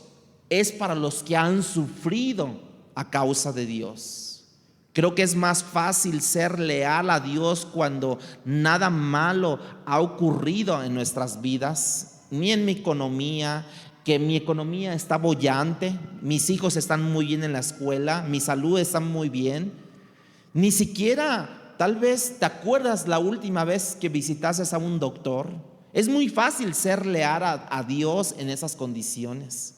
es para los que han sufrido a causa de Dios. Creo que es más fácil ser leal a Dios cuando nada malo ha ocurrido en nuestras vidas, ni en mi economía, que mi economía está boyante, mis hijos están muy bien en la escuela, mi salud está muy bien. Ni siquiera tal vez te acuerdas la última vez que visitaste a un doctor. Es muy fácil ser leal a Dios en esas condiciones.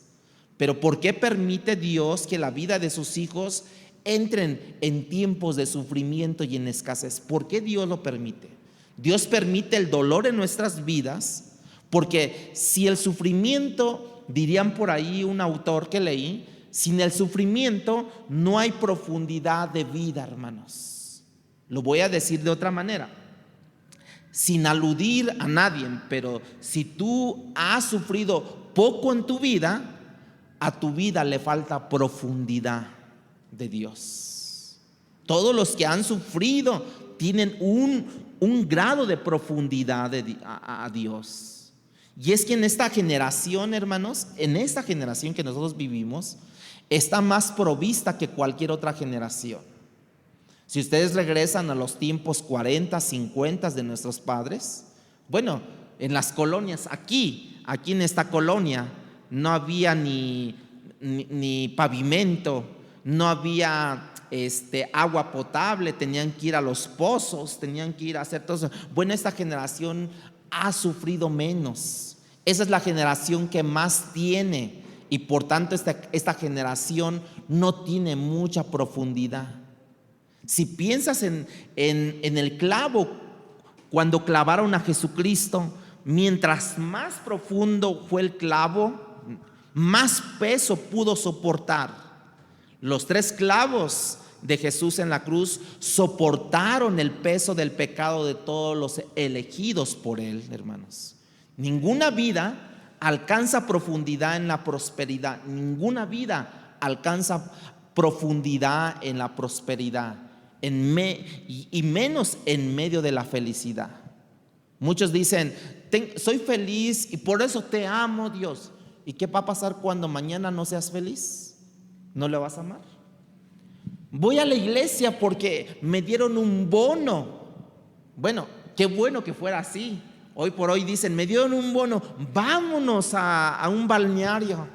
Pero ¿por qué permite Dios que la vida de sus hijos entren en tiempos de sufrimiento y en escasez? ¿Por qué Dios lo permite? Dios permite el dolor en nuestras vidas, porque si el sufrimiento, dirían por ahí un autor que leí, sin el sufrimiento no hay profundidad de vida, hermanos. Lo voy a decir de otra manera, sin aludir a nadie, pero si tú has sufrido poco en tu vida, a tu vida le falta profundidad de Dios. Todos los que han sufrido tienen un grado de profundidad a Dios. Y es que en esta generación, hermanos, en esta generación que nosotros vivimos, está más provista que cualquier otra generación. Si ustedes regresan a los tiempos 40, 50 de nuestros padres, bueno, en las colonias, aquí en esta colonia, no había ni pavimento, no había agua potable, tenían que ir a los pozos, tenían que ir a hacer todo eso. Bueno, esta generación ha sufrido menos. Esa es la generación que más tiene, y por tanto esta generación no tiene mucha profundidad. Si piensas en el clavo, cuando clavaron a Jesucristo, mientras más profundo fue el clavo, más peso pudo soportar. Los 3 clavos de Jesús en la cruz soportaron el peso del pecado de todos los elegidos por él, hermanos. Ninguna vida alcanza profundidad en la prosperidad. Ninguna vida alcanza profundidad en la prosperidad, y menos en medio de la felicidad. Muchos dicen, soy feliz y por eso te amo, Dios. ¿Y qué va a pasar cuando mañana no seas feliz? ¿No le vas a amar? Voy a la iglesia porque me dieron un bono. Bueno, qué bueno que fuera así. Hoy por hoy dicen, me dieron un bono, vámonos a un balneario,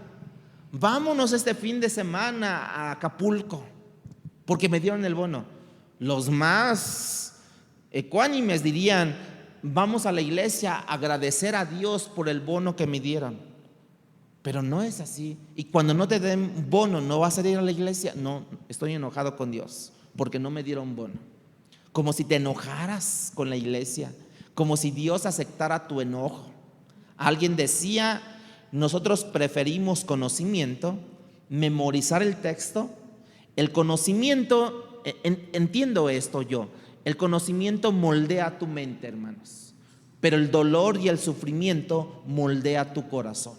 vámonos este fin de semana a Acapulco, porque me dieron el bono. Los más ecuánimes dirían, vamos a la iglesia a agradecer a Dios por el bono que me dieron. Pero no es así. Y cuando no te den bono, ¿no vas a ir a la iglesia? No, estoy enojado con Dios porque no me dieron bono. Como si te enojaras con la iglesia, como si Dios aceptara tu enojo. Alguien decía, nosotros preferimos conocimiento, memorizar el texto. El conocimiento, entiendo esto yo, el conocimiento moldea tu mente, hermanos, pero el dolor y el sufrimiento moldea tu corazón.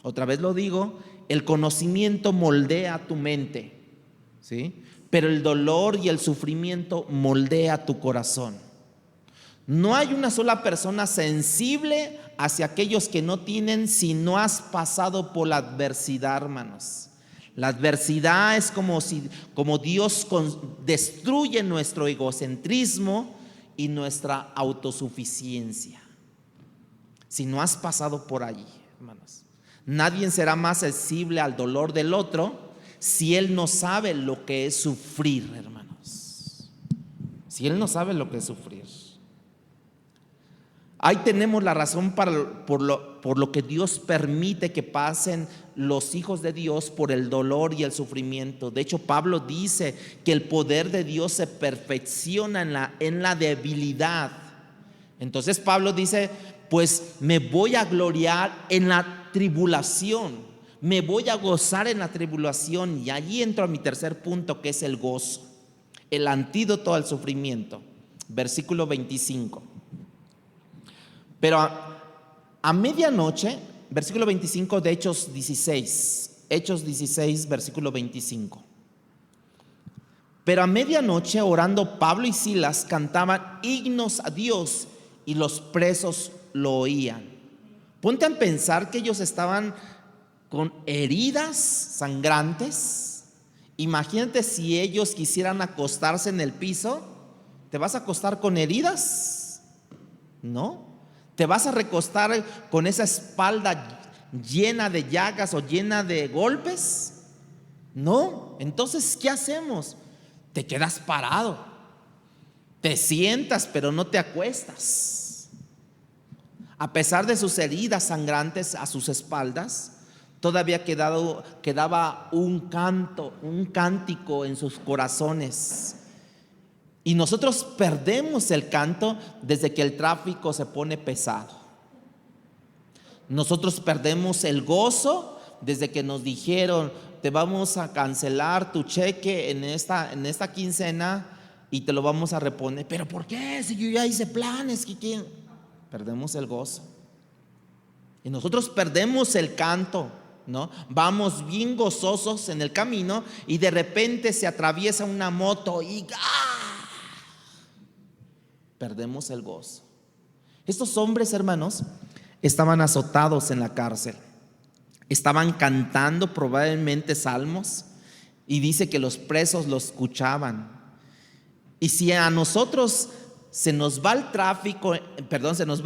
Otra vez lo digo, el conocimiento moldea tu mente, ¿sí? Pero el dolor y el sufrimiento moldea tu corazón. No hay una sola persona sensible hacia aquellos que no tienen si no has pasado por la adversidad, hermanos. La adversidad es como Dios destruye nuestro egocentrismo y nuestra autosuficiencia. Si no has pasado por allí, hermanos. Nadie será más sensible al dolor del otro si él no sabe lo que es sufrir, hermanos. Si él no sabe lo que es sufrir. Ahí tenemos la razón por lo que Dios permite que pasen los hijos de Dios por el dolor y el sufrimiento. De hecho, Pablo dice que el poder de Dios se perfecciona en la debilidad. Entonces Pablo dice, pues me voy a gloriar en la tribulación, me voy a gozar en la tribulación. Y allí entro a mi tercer punto, que es el gozo, el antídoto al sufrimiento. Versículo 25. Pero a medianoche, versículo 25 de Hechos 16, versículo 25. Pero a medianoche, orando, Pablo y Silas cantaban himnos a Dios y los presos lo oían. Ponte a pensar que ellos estaban con heridas sangrantes. Imagínate si ellos quisieran acostarse en el piso. ¿Te vas a acostar con heridas? No. ¿Te vas a recostar con esa espalda llena de llagas o llena de golpes? No. Entonces, ¿qué hacemos? Te quedas parado, te sientas, pero no te acuestas. A pesar de sus heridas sangrantes a sus espaldas, todavía quedaba un cántico en sus corazones. Y nosotros perdemos el canto desde que el tráfico se pone pesado. Nosotros perdemos el gozo desde que nos dijeron, te vamos a cancelar tu cheque en esta quincena y te lo vamos a reponer. ¿Pero por qué? Si yo ya hice planes. Perdemos el gozo. Y nosotros perdemos el canto, ¿no? Vamos bien gozosos en el camino y de repente se atraviesa una moto y perdemos el gozo. Estos hombres, hermanos, estaban azotados en la cárcel. Estaban cantando probablemente salmos y dice que los presos lo escuchaban. Y si a nosotros se nos va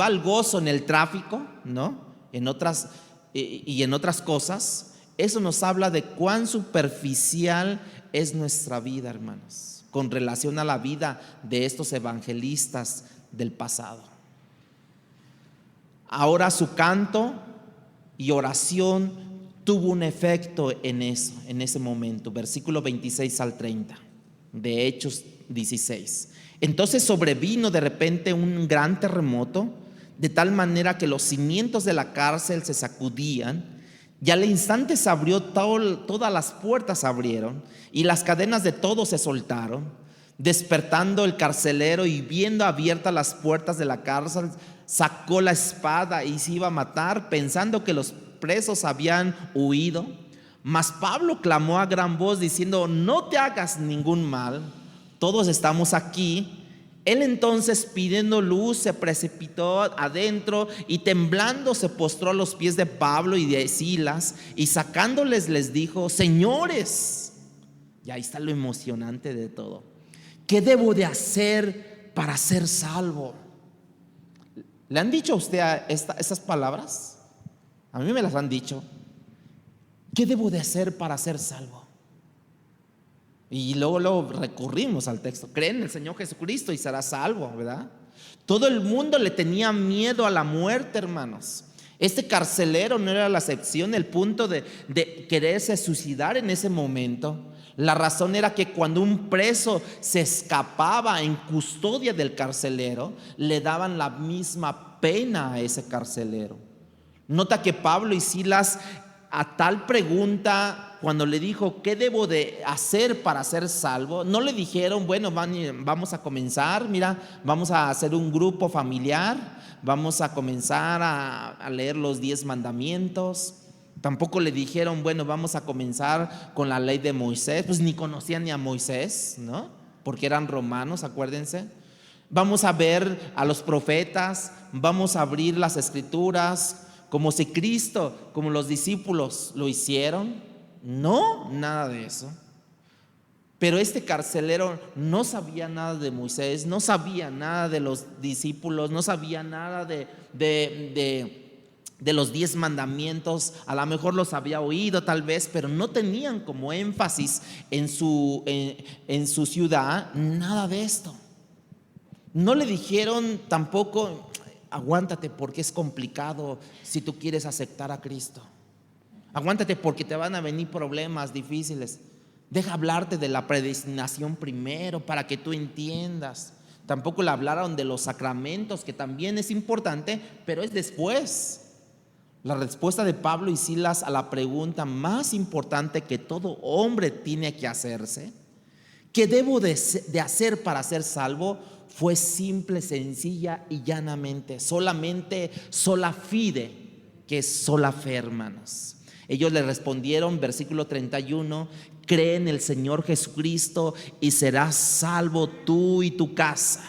el gozo en el tráfico, ¿no? En otras cosas, eso nos habla de cuán superficial es nuestra vida, hermanos, con relación a la vida de estos evangelistas del pasado. Ahora su canto y oración tuvo un efecto en ese momento. Versículo 26 al 30 de Hechos 16. Entonces sobrevino de repente un gran terremoto, de tal manera que los cimientos de la cárcel se sacudían, y al instante se abrió todas las puertas se abrieron, y las cadenas de todos se soltaron. Despertando el carcelero y viendo abiertas las puertas de la cárcel, sacó la espada y se iba a matar, pensando que los presos habían huido. Mas Pablo clamó a gran voz diciendo, no te hagas ningún mal, todos estamos aquí. Él entonces, pidiendo luz, se precipitó adentro y temblando se postró a los pies de Pablo y de Silas, y sacándoles les dijo, señores, y ahí está lo emocionante de todo, ¿qué debo de hacer para ser salvo. ¿Le han dicho a usted esas palabras? A mí me las han dicho. ¿Qué debo de hacer para ser salvo? Y luego recurrimos al texto. Cree en el Señor Jesucristo y serás salvo, ¿verdad? Todo el mundo le tenía miedo a la muerte, hermanos. Este carcelero no era la excepción, el punto de quererse suicidar en ese momento. La razón era que cuando un preso se escapaba en custodia del carcelero, le daban la misma pena a ese carcelero. Nota que Pablo y Silas, a tal pregunta, cuando le dijo ¿qué debo de hacer para ser salvo?, no le dijeron, bueno, vamos a comenzar, mira, vamos a hacer un grupo familiar, vamos a comenzar a leer los 10 mandamientos. Tampoco le dijeron, bueno, vamos a comenzar con la ley de Moisés. Pues ni conocían ni a Moisés, ¿no? Porque eran romanos, acuérdense. Vamos a ver a los profetas, vamos a abrir las escrituras, como si Cristo, como los discípulos lo hicieron. No, nada de eso. Pero este carcelero no sabía nada de Moisés, no sabía nada de los discípulos, no sabía nada de los 10 mandamientos. A lo mejor los había oído tal vez, pero no tenían como énfasis en su ciudad nada de esto. No le dijeron tampoco, aguántate porque es complicado si tú quieres aceptar a Cristo. Aguántate porque te van a venir problemas difíciles. Deja hablarte de la predestinación primero para que tú entiendas. Tampoco le hablaron de los sacramentos, que también es importante, pero es después. La respuesta de Pablo y Silas a la pregunta más importante que todo hombre tiene que hacerse, ¿qué debo de hacer para ser salvo?, fue simple, sencilla y llanamente, solamente sola fide, que es sola fe, hermanos. Ellos le respondieron, versículo 31, cree en el Señor Jesucristo y serás salvo tú y tu casa.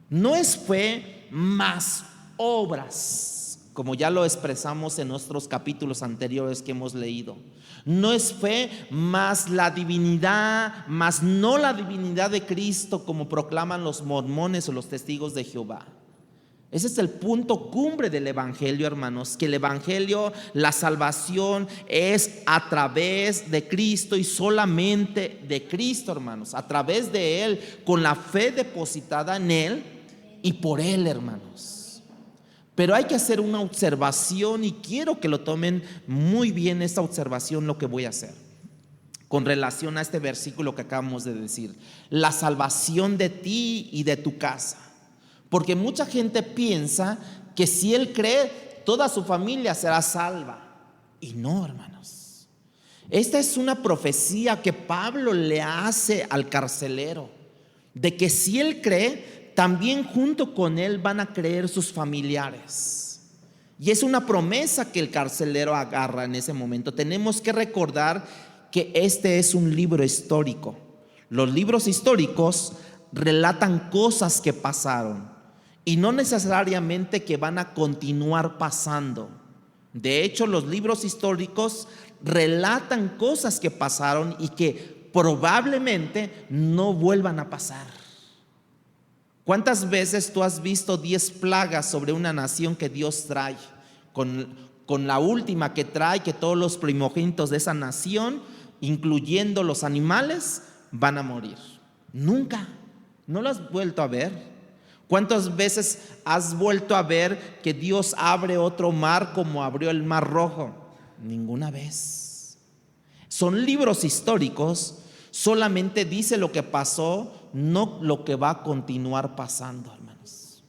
No es fe más obras, como ya lo expresamos en nuestros capítulos anteriores que hemos leído. No es fe más la divinidad, más no la divinidad de Cristo, como proclaman los mormones o los testigos de Jehová. Ese es el punto cumbre del evangelio, hermanos, que el evangelio, la salvación es a través de Cristo y solamente de Cristo, hermanos, a través de Él, con la fe depositada en Él y por Él, hermanos. Pero hay que hacer una observación y quiero que lo tomen muy bien esta observación, lo que voy a hacer con relación a este versículo que acabamos de decir, la salvación de ti y de tu casa. Porque mucha gente piensa que si él cree, toda su familia será salva. Y no, hermanos. Esta es una profecía que Pablo le hace al carcelero, de que si él cree, también junto con él van a creer sus familiares. Y es una promesa que el carcelero agarra en ese momento. Tenemos que recordar que este es un libro histórico. Los libros históricos relatan cosas que pasaron y no necesariamente que van a continuar pasando. De hecho, los libros históricos relatan cosas que pasaron y que probablemente no vuelvan a pasar. ¿Cuántas veces tú has visto 10 plagas sobre una nación que Dios trae? Con la última que trae, que todos los primogénitos de esa nación, incluyendo los animales, van a morir. Nunca. ¿No lo has vuelto a ver? ¿Cuántas veces has vuelto a ver que Dios abre otro mar como abrió el Mar Rojo? Ninguna vez. Son libros históricos, solamente dice lo que pasó, no lo que va a continuar pasando, hermanos.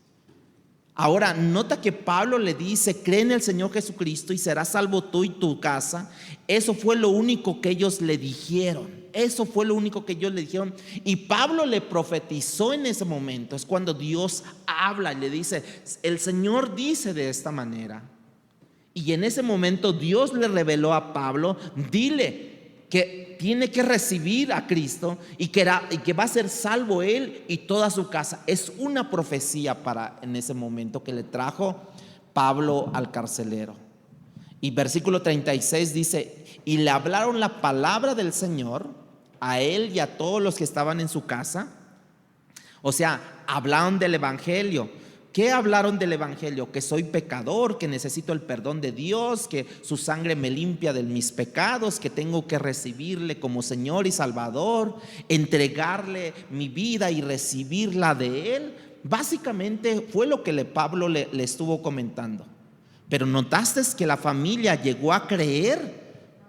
Ahora, nota que Pablo le dice, cree en el Señor Jesucristo y serás salvo tú y tu casa. Eso fue lo único que ellos le dijeron. Eso fue lo único que ellos le dijeron. Y Pablo le profetizó en ese momento. Es cuando Dios habla y le dice, el Señor dice de esta manera. Y en ese momento Dios le reveló a Pablo, dile que tiene que recibir a Cristo y que va a ser salvo él y toda su casa. Es una profecía para en ese momento que le trajo Pablo al carcelero. Y versículo 36 dice, y le hablaron la palabra del Señor a él y a todos los que estaban en su casa. O sea, hablaron del evangelio. ¿Qué hablaron del evangelio? Que soy pecador, que necesito el perdón de Dios, que su sangre me limpia de mis pecados, que tengo que recibirle como Señor y Salvador, entregarle mi vida y recibirla de Él. Básicamente fue lo que Pablo le estuvo comentando. Pero notaste que la familia llegó a creer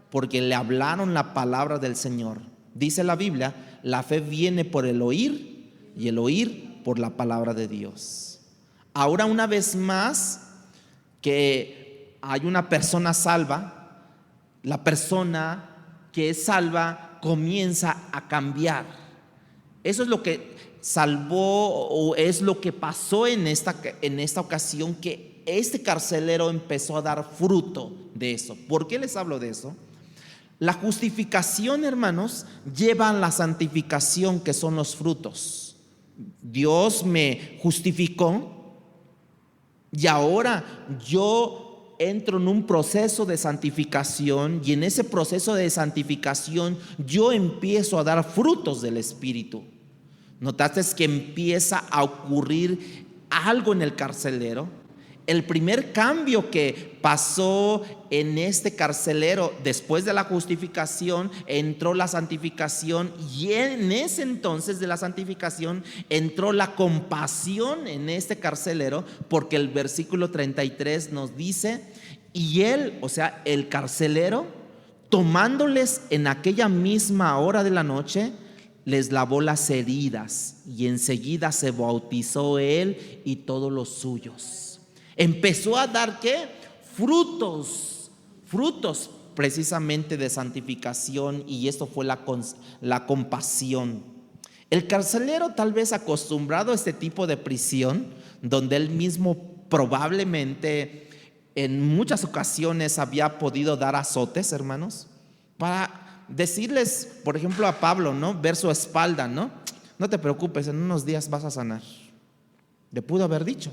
porque le hablaron la palabra del Señor. Dice la Biblia, la fe viene por el oír y el oír por la palabra de Dios. Ahora, una vez más que hay una persona salva, la persona que es salva comienza a cambiar. Eso es lo que salvó, o es lo que pasó en esta ocasión, que este carcelero empezó a dar fruto de eso. ¿Por qué les hablo de eso? La justificación, hermanos, lleva a la santificación, que son los frutos. Dios me justificó y ahora yo entro en un proceso de santificación, y en ese proceso de santificación yo empiezo a dar frutos del Espíritu. ¿Notaste que empieza a ocurrir algo en el carcelero? El primer cambio que pasó en este carcelero después de la justificación, entró la santificación, y en ese entonces de la santificación entró la compasión en este carcelero, porque el versículo 33 nos dice: y él, o sea, el carcelero, tomándoles en aquella misma hora de la noche, les lavó las heridas, y enseguida se bautizó él y todos los suyos. Empezó a dar ¿qué? Frutos precisamente de santificación, y esto fue la compasión. El carcelero, tal vez acostumbrado a este tipo de prisión, donde él mismo probablemente en muchas ocasiones había podido dar azotes, hermanos, para decirles, por ejemplo, a Pablo, ¿no? Ver su espalda, ¿no? No te preocupes, en unos días vas a sanar. Le pudo haber dicho.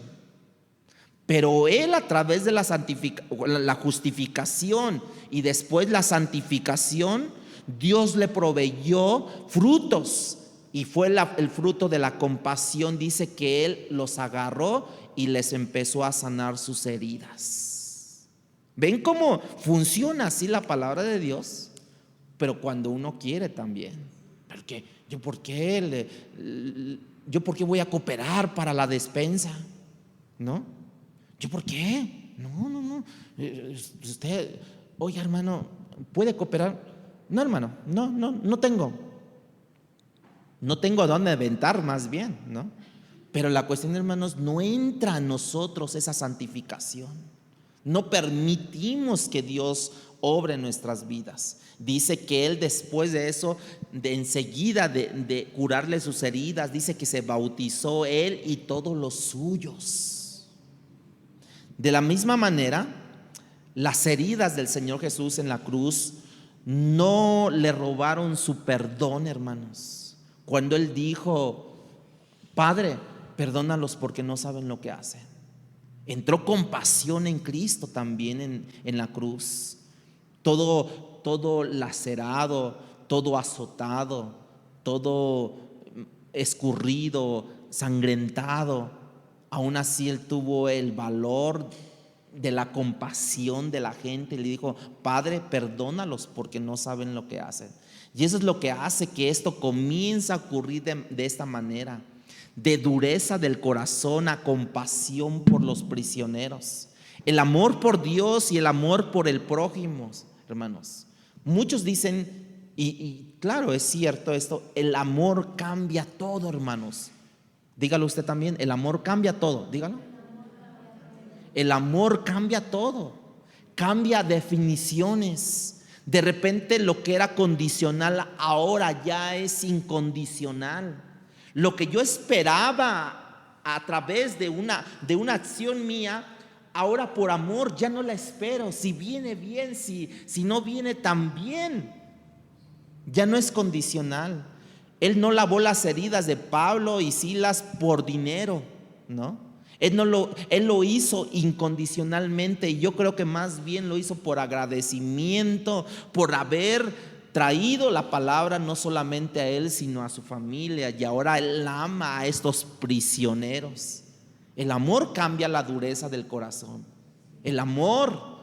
Pero él, a través de la justificación y después la santificación, Dios le proveyó frutos, y fue el fruto de la compasión. Dice que él los agarró y les empezó a sanar sus heridas. ¿Ven cómo funciona así la palabra de Dios? Pero cuando uno quiere también. Porque yo por qué voy a cooperar para la despensa, ¿no? ¿Yo por qué? No. Usted, oye, hermano, ¿puede cooperar? No, hermano, no tengo. No tengo dónde aventar, más bien, ¿no? Pero la cuestión, hermanos, no entra a nosotros esa santificación. No permitimos que Dios obre en nuestras vidas. Dice que él, después de eso, de enseguida de curarle sus heridas, dice que se bautizó él y todos los suyos. De la misma manera, las heridas del Señor Jesús en la cruz no le robaron su perdón, hermanos. Cuando Él dijo: Padre, perdónalos porque no saben lo que hacen. Entró compasión en Cristo también en la cruz. Todo lacerado, todo azotado, todo escurrido, sangrentado. Aún así él tuvo el valor de la compasión de la gente y le dijo: Padre, perdónalos porque no saben lo que hacen. Y eso es lo que hace que esto comience a ocurrir de esta manera, de dureza del corazón a compasión por los prisioneros. El amor por Dios y el amor por el prójimo, hermanos. Muchos dicen, y claro, es cierto esto, el amor cambia todo, hermanos. Dígalo usted también, el amor cambia todo, dígalo. El amor cambia todo, cambia definiciones. De repente lo que era condicional ahora ya es incondicional. Lo que yo esperaba a través de una acción mía, ahora por amor ya no la espero. Si viene bien, si no viene tan bien, ya no es condicional. Él no lavó las heridas de Pablo y Silas por dinero, ¿no? Él lo hizo incondicionalmente, y yo creo que más bien lo hizo por agradecimiento, por haber traído la palabra no solamente a él, sino a su familia, y ahora él ama a estos prisioneros. El amor cambia la dureza del corazón. El amor.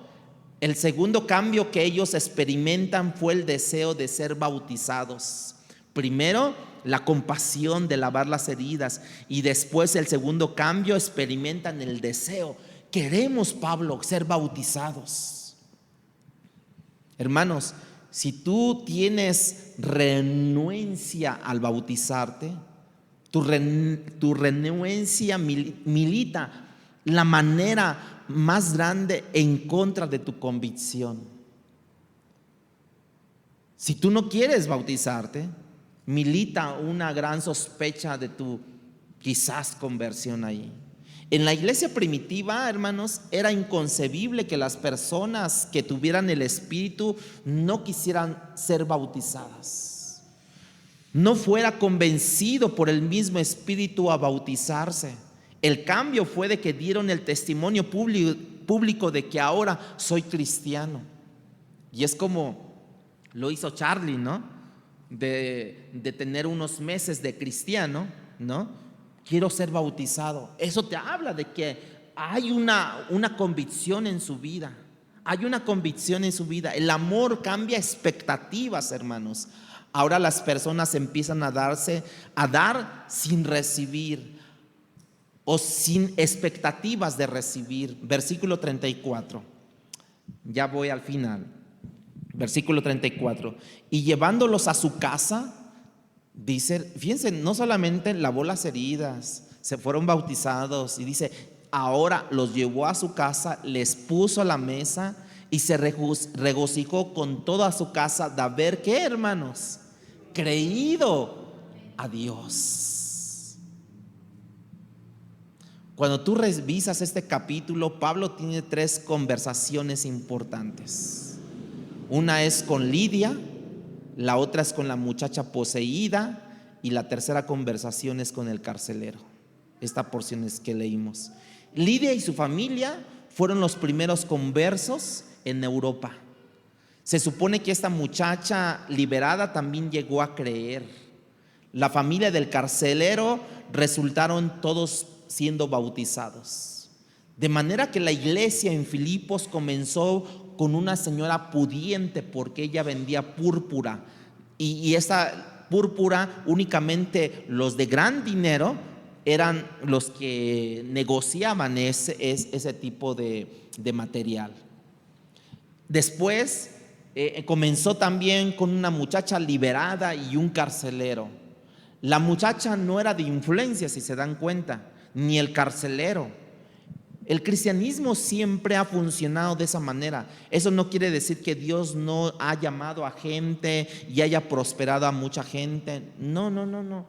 El segundo cambio que ellos experimentan fue el deseo de ser bautizados. Primero, la compasión de lavar las heridas, y después el segundo cambio experimentan el deseo. Queremos, Pablo, ser bautizados. Hermanos, si tú tienes renuencia al bautizarte, tu renuencia milita la manera más grande en contra de tu convicción. Si tú no quieres bautizarte, milita una gran sospecha de tu quizás conversión ahí. En la iglesia primitiva, hermanos, era inconcebible que las personas que tuvieran el Espíritu no quisieran ser bautizadas, no fuera convencido por el mismo Espíritu a bautizarse. El cambio fue de que dieron el testimonio público de que ahora soy cristiano. Y es como lo hizo Charlie, ¿no? De tener unos meses de cristiano, ¿no? Quiero ser bautizado. Eso te habla de que hay una convicción en su vida. Hay una convicción en su vida. El amor cambia expectativas, hermanos. Ahora las personas empiezan a dar sin recibir, o sin expectativas de recibir. Versículo 34. Ya voy al final. Versículo 34. Y llevándolos a su casa, dice, fíjense, no solamente lavó las heridas, se fueron bautizados, y dice, ahora los llevó a su casa, les puso a la mesa y se regocijó con toda su casa de haber, ¿qué, hermanos? Creído a Dios. Cuando tú revisas este capítulo, Pablo tiene 3 conversaciones importantes. Una es con Lidia, la otra es con la muchacha poseída, y la tercera conversación es con el carcelero. Esta porción es que leímos. Lidia y su familia fueron los primeros conversos en Europa. Se supone que esta muchacha liberada también llegó a creer. La familia del carcelero resultaron todos siendo bautizados. De manera que la iglesia en Filipos comenzó con una señora pudiente, porque ella vendía púrpura, y esa púrpura únicamente los de gran dinero eran los que negociaban ese tipo de material. Después comenzó también con una muchacha liberada y un carcelero. La muchacha no era de influencia, si se dan cuenta, ni el carcelero. El cristianismo siempre ha funcionado de esa manera. Eso no quiere decir que Dios no ha llamado a gente y haya prosperado a mucha gente. No.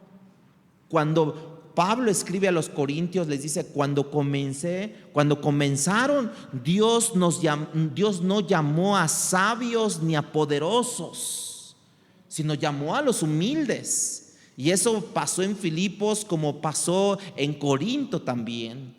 Cuando Pablo escribe a los corintios, les dice, cuando comenzaron, Dios no llamó a sabios ni a poderosos, sino llamó a los humildes. Y eso pasó en Filipos, como pasó en Corinto también.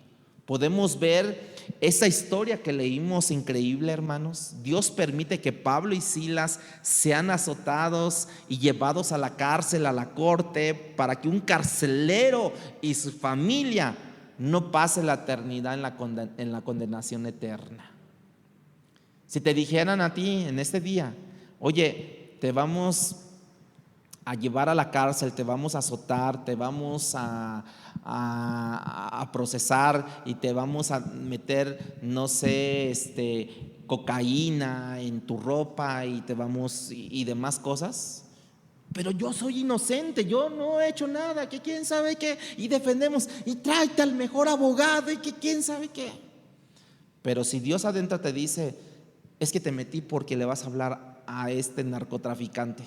Podemos ver esa historia que leímos, increíble, hermanos. Dios permite que Pablo y Silas sean azotados y llevados a la cárcel, a la corte, para que un carcelero y su familia no pase la eternidad en la condenación eterna. Si te dijeran a ti en este día, oye, te vamos a llevar a la cárcel, te vamos a azotar, te vamos a procesar y te vamos a meter, no sé, cocaína en tu ropa y y demás cosas, pero yo soy inocente, yo no he hecho nada, que quién sabe qué, y defendemos, y tráete al mejor abogado, y que quién sabe qué. Pero si Dios adentro te dice, es que te metí porque le vas a hablar a este narcotraficante,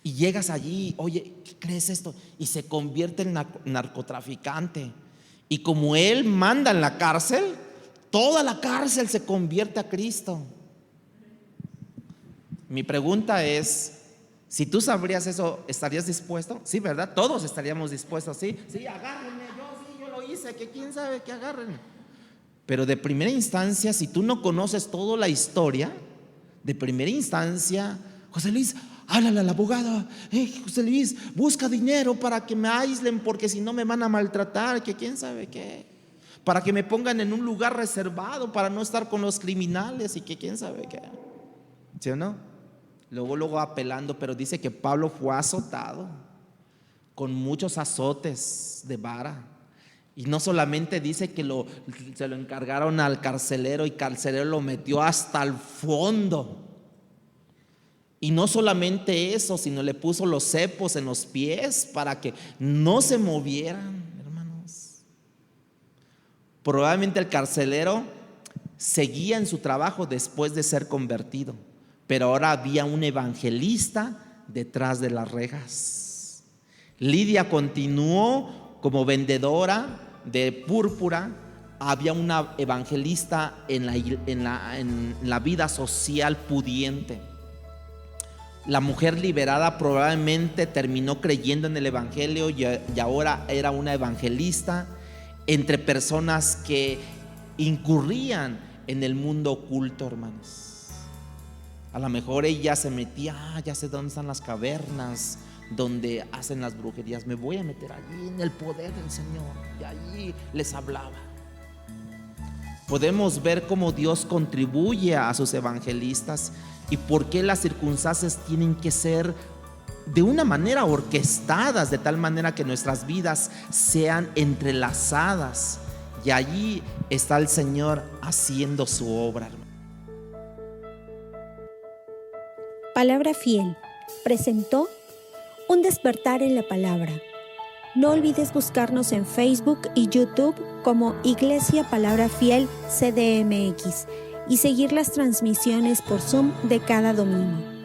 y llegas allí, oye, ¿qué crees esto? Y se convierte en narcotraficante. Y como él manda en la cárcel, toda la cárcel se convierte a Cristo. Mi pregunta es, si tú sabrías eso, ¿estarías dispuesto? Sí, ¿verdad? Todos estaríamos dispuestos, ¿sí? Sí, agárrenme, yo lo hice, que quién sabe que agarren. Pero de primera instancia, si tú no conoces toda la historia, De primera instancia, José Luis, háblale al abogado, José Luis, busca dinero para que me aíslen porque si no me van a maltratar, que quién sabe qué, para que me pongan en un lugar reservado para no estar con los criminales y que quién sabe qué, ¿sí o no? Luego apelando, pero dice que Pablo fue azotado con muchos azotes de vara. Y no solamente dice que se lo encargaron al carcelero y carcelero lo metió hasta el fondo. Y no solamente eso, sino le puso los cepos en los pies para que no se movieran, hermanos. Probablemente el carcelero seguía en su trabajo después de ser convertido, pero ahora había un evangelista detrás de las rejas. Lidia continuó como vendedora de púrpura. Había una evangelista en la vida social pudiente. La mujer liberada probablemente terminó creyendo en el evangelio y ahora era una evangelista entre personas que incurrían en el mundo oculto, hermanos. A lo mejor ella se metía, ya sé dónde están las cavernas donde hacen las brujerías, me voy a meter allí en el poder del Señor, y allí les hablaba. Podemos ver cómo Dios contribuye a sus evangelistas y por qué las circunstancias tienen que ser de una manera orquestadas, de tal manera que nuestras vidas sean entrelazadas, y allí está el Señor haciendo su obra. Palabra Fiel presentó Un despertar en la palabra. No olvides buscarnos en Facebook y YouTube como Iglesia Palabra Fiel CDMX y seguir las transmisiones por Zoom de cada domingo.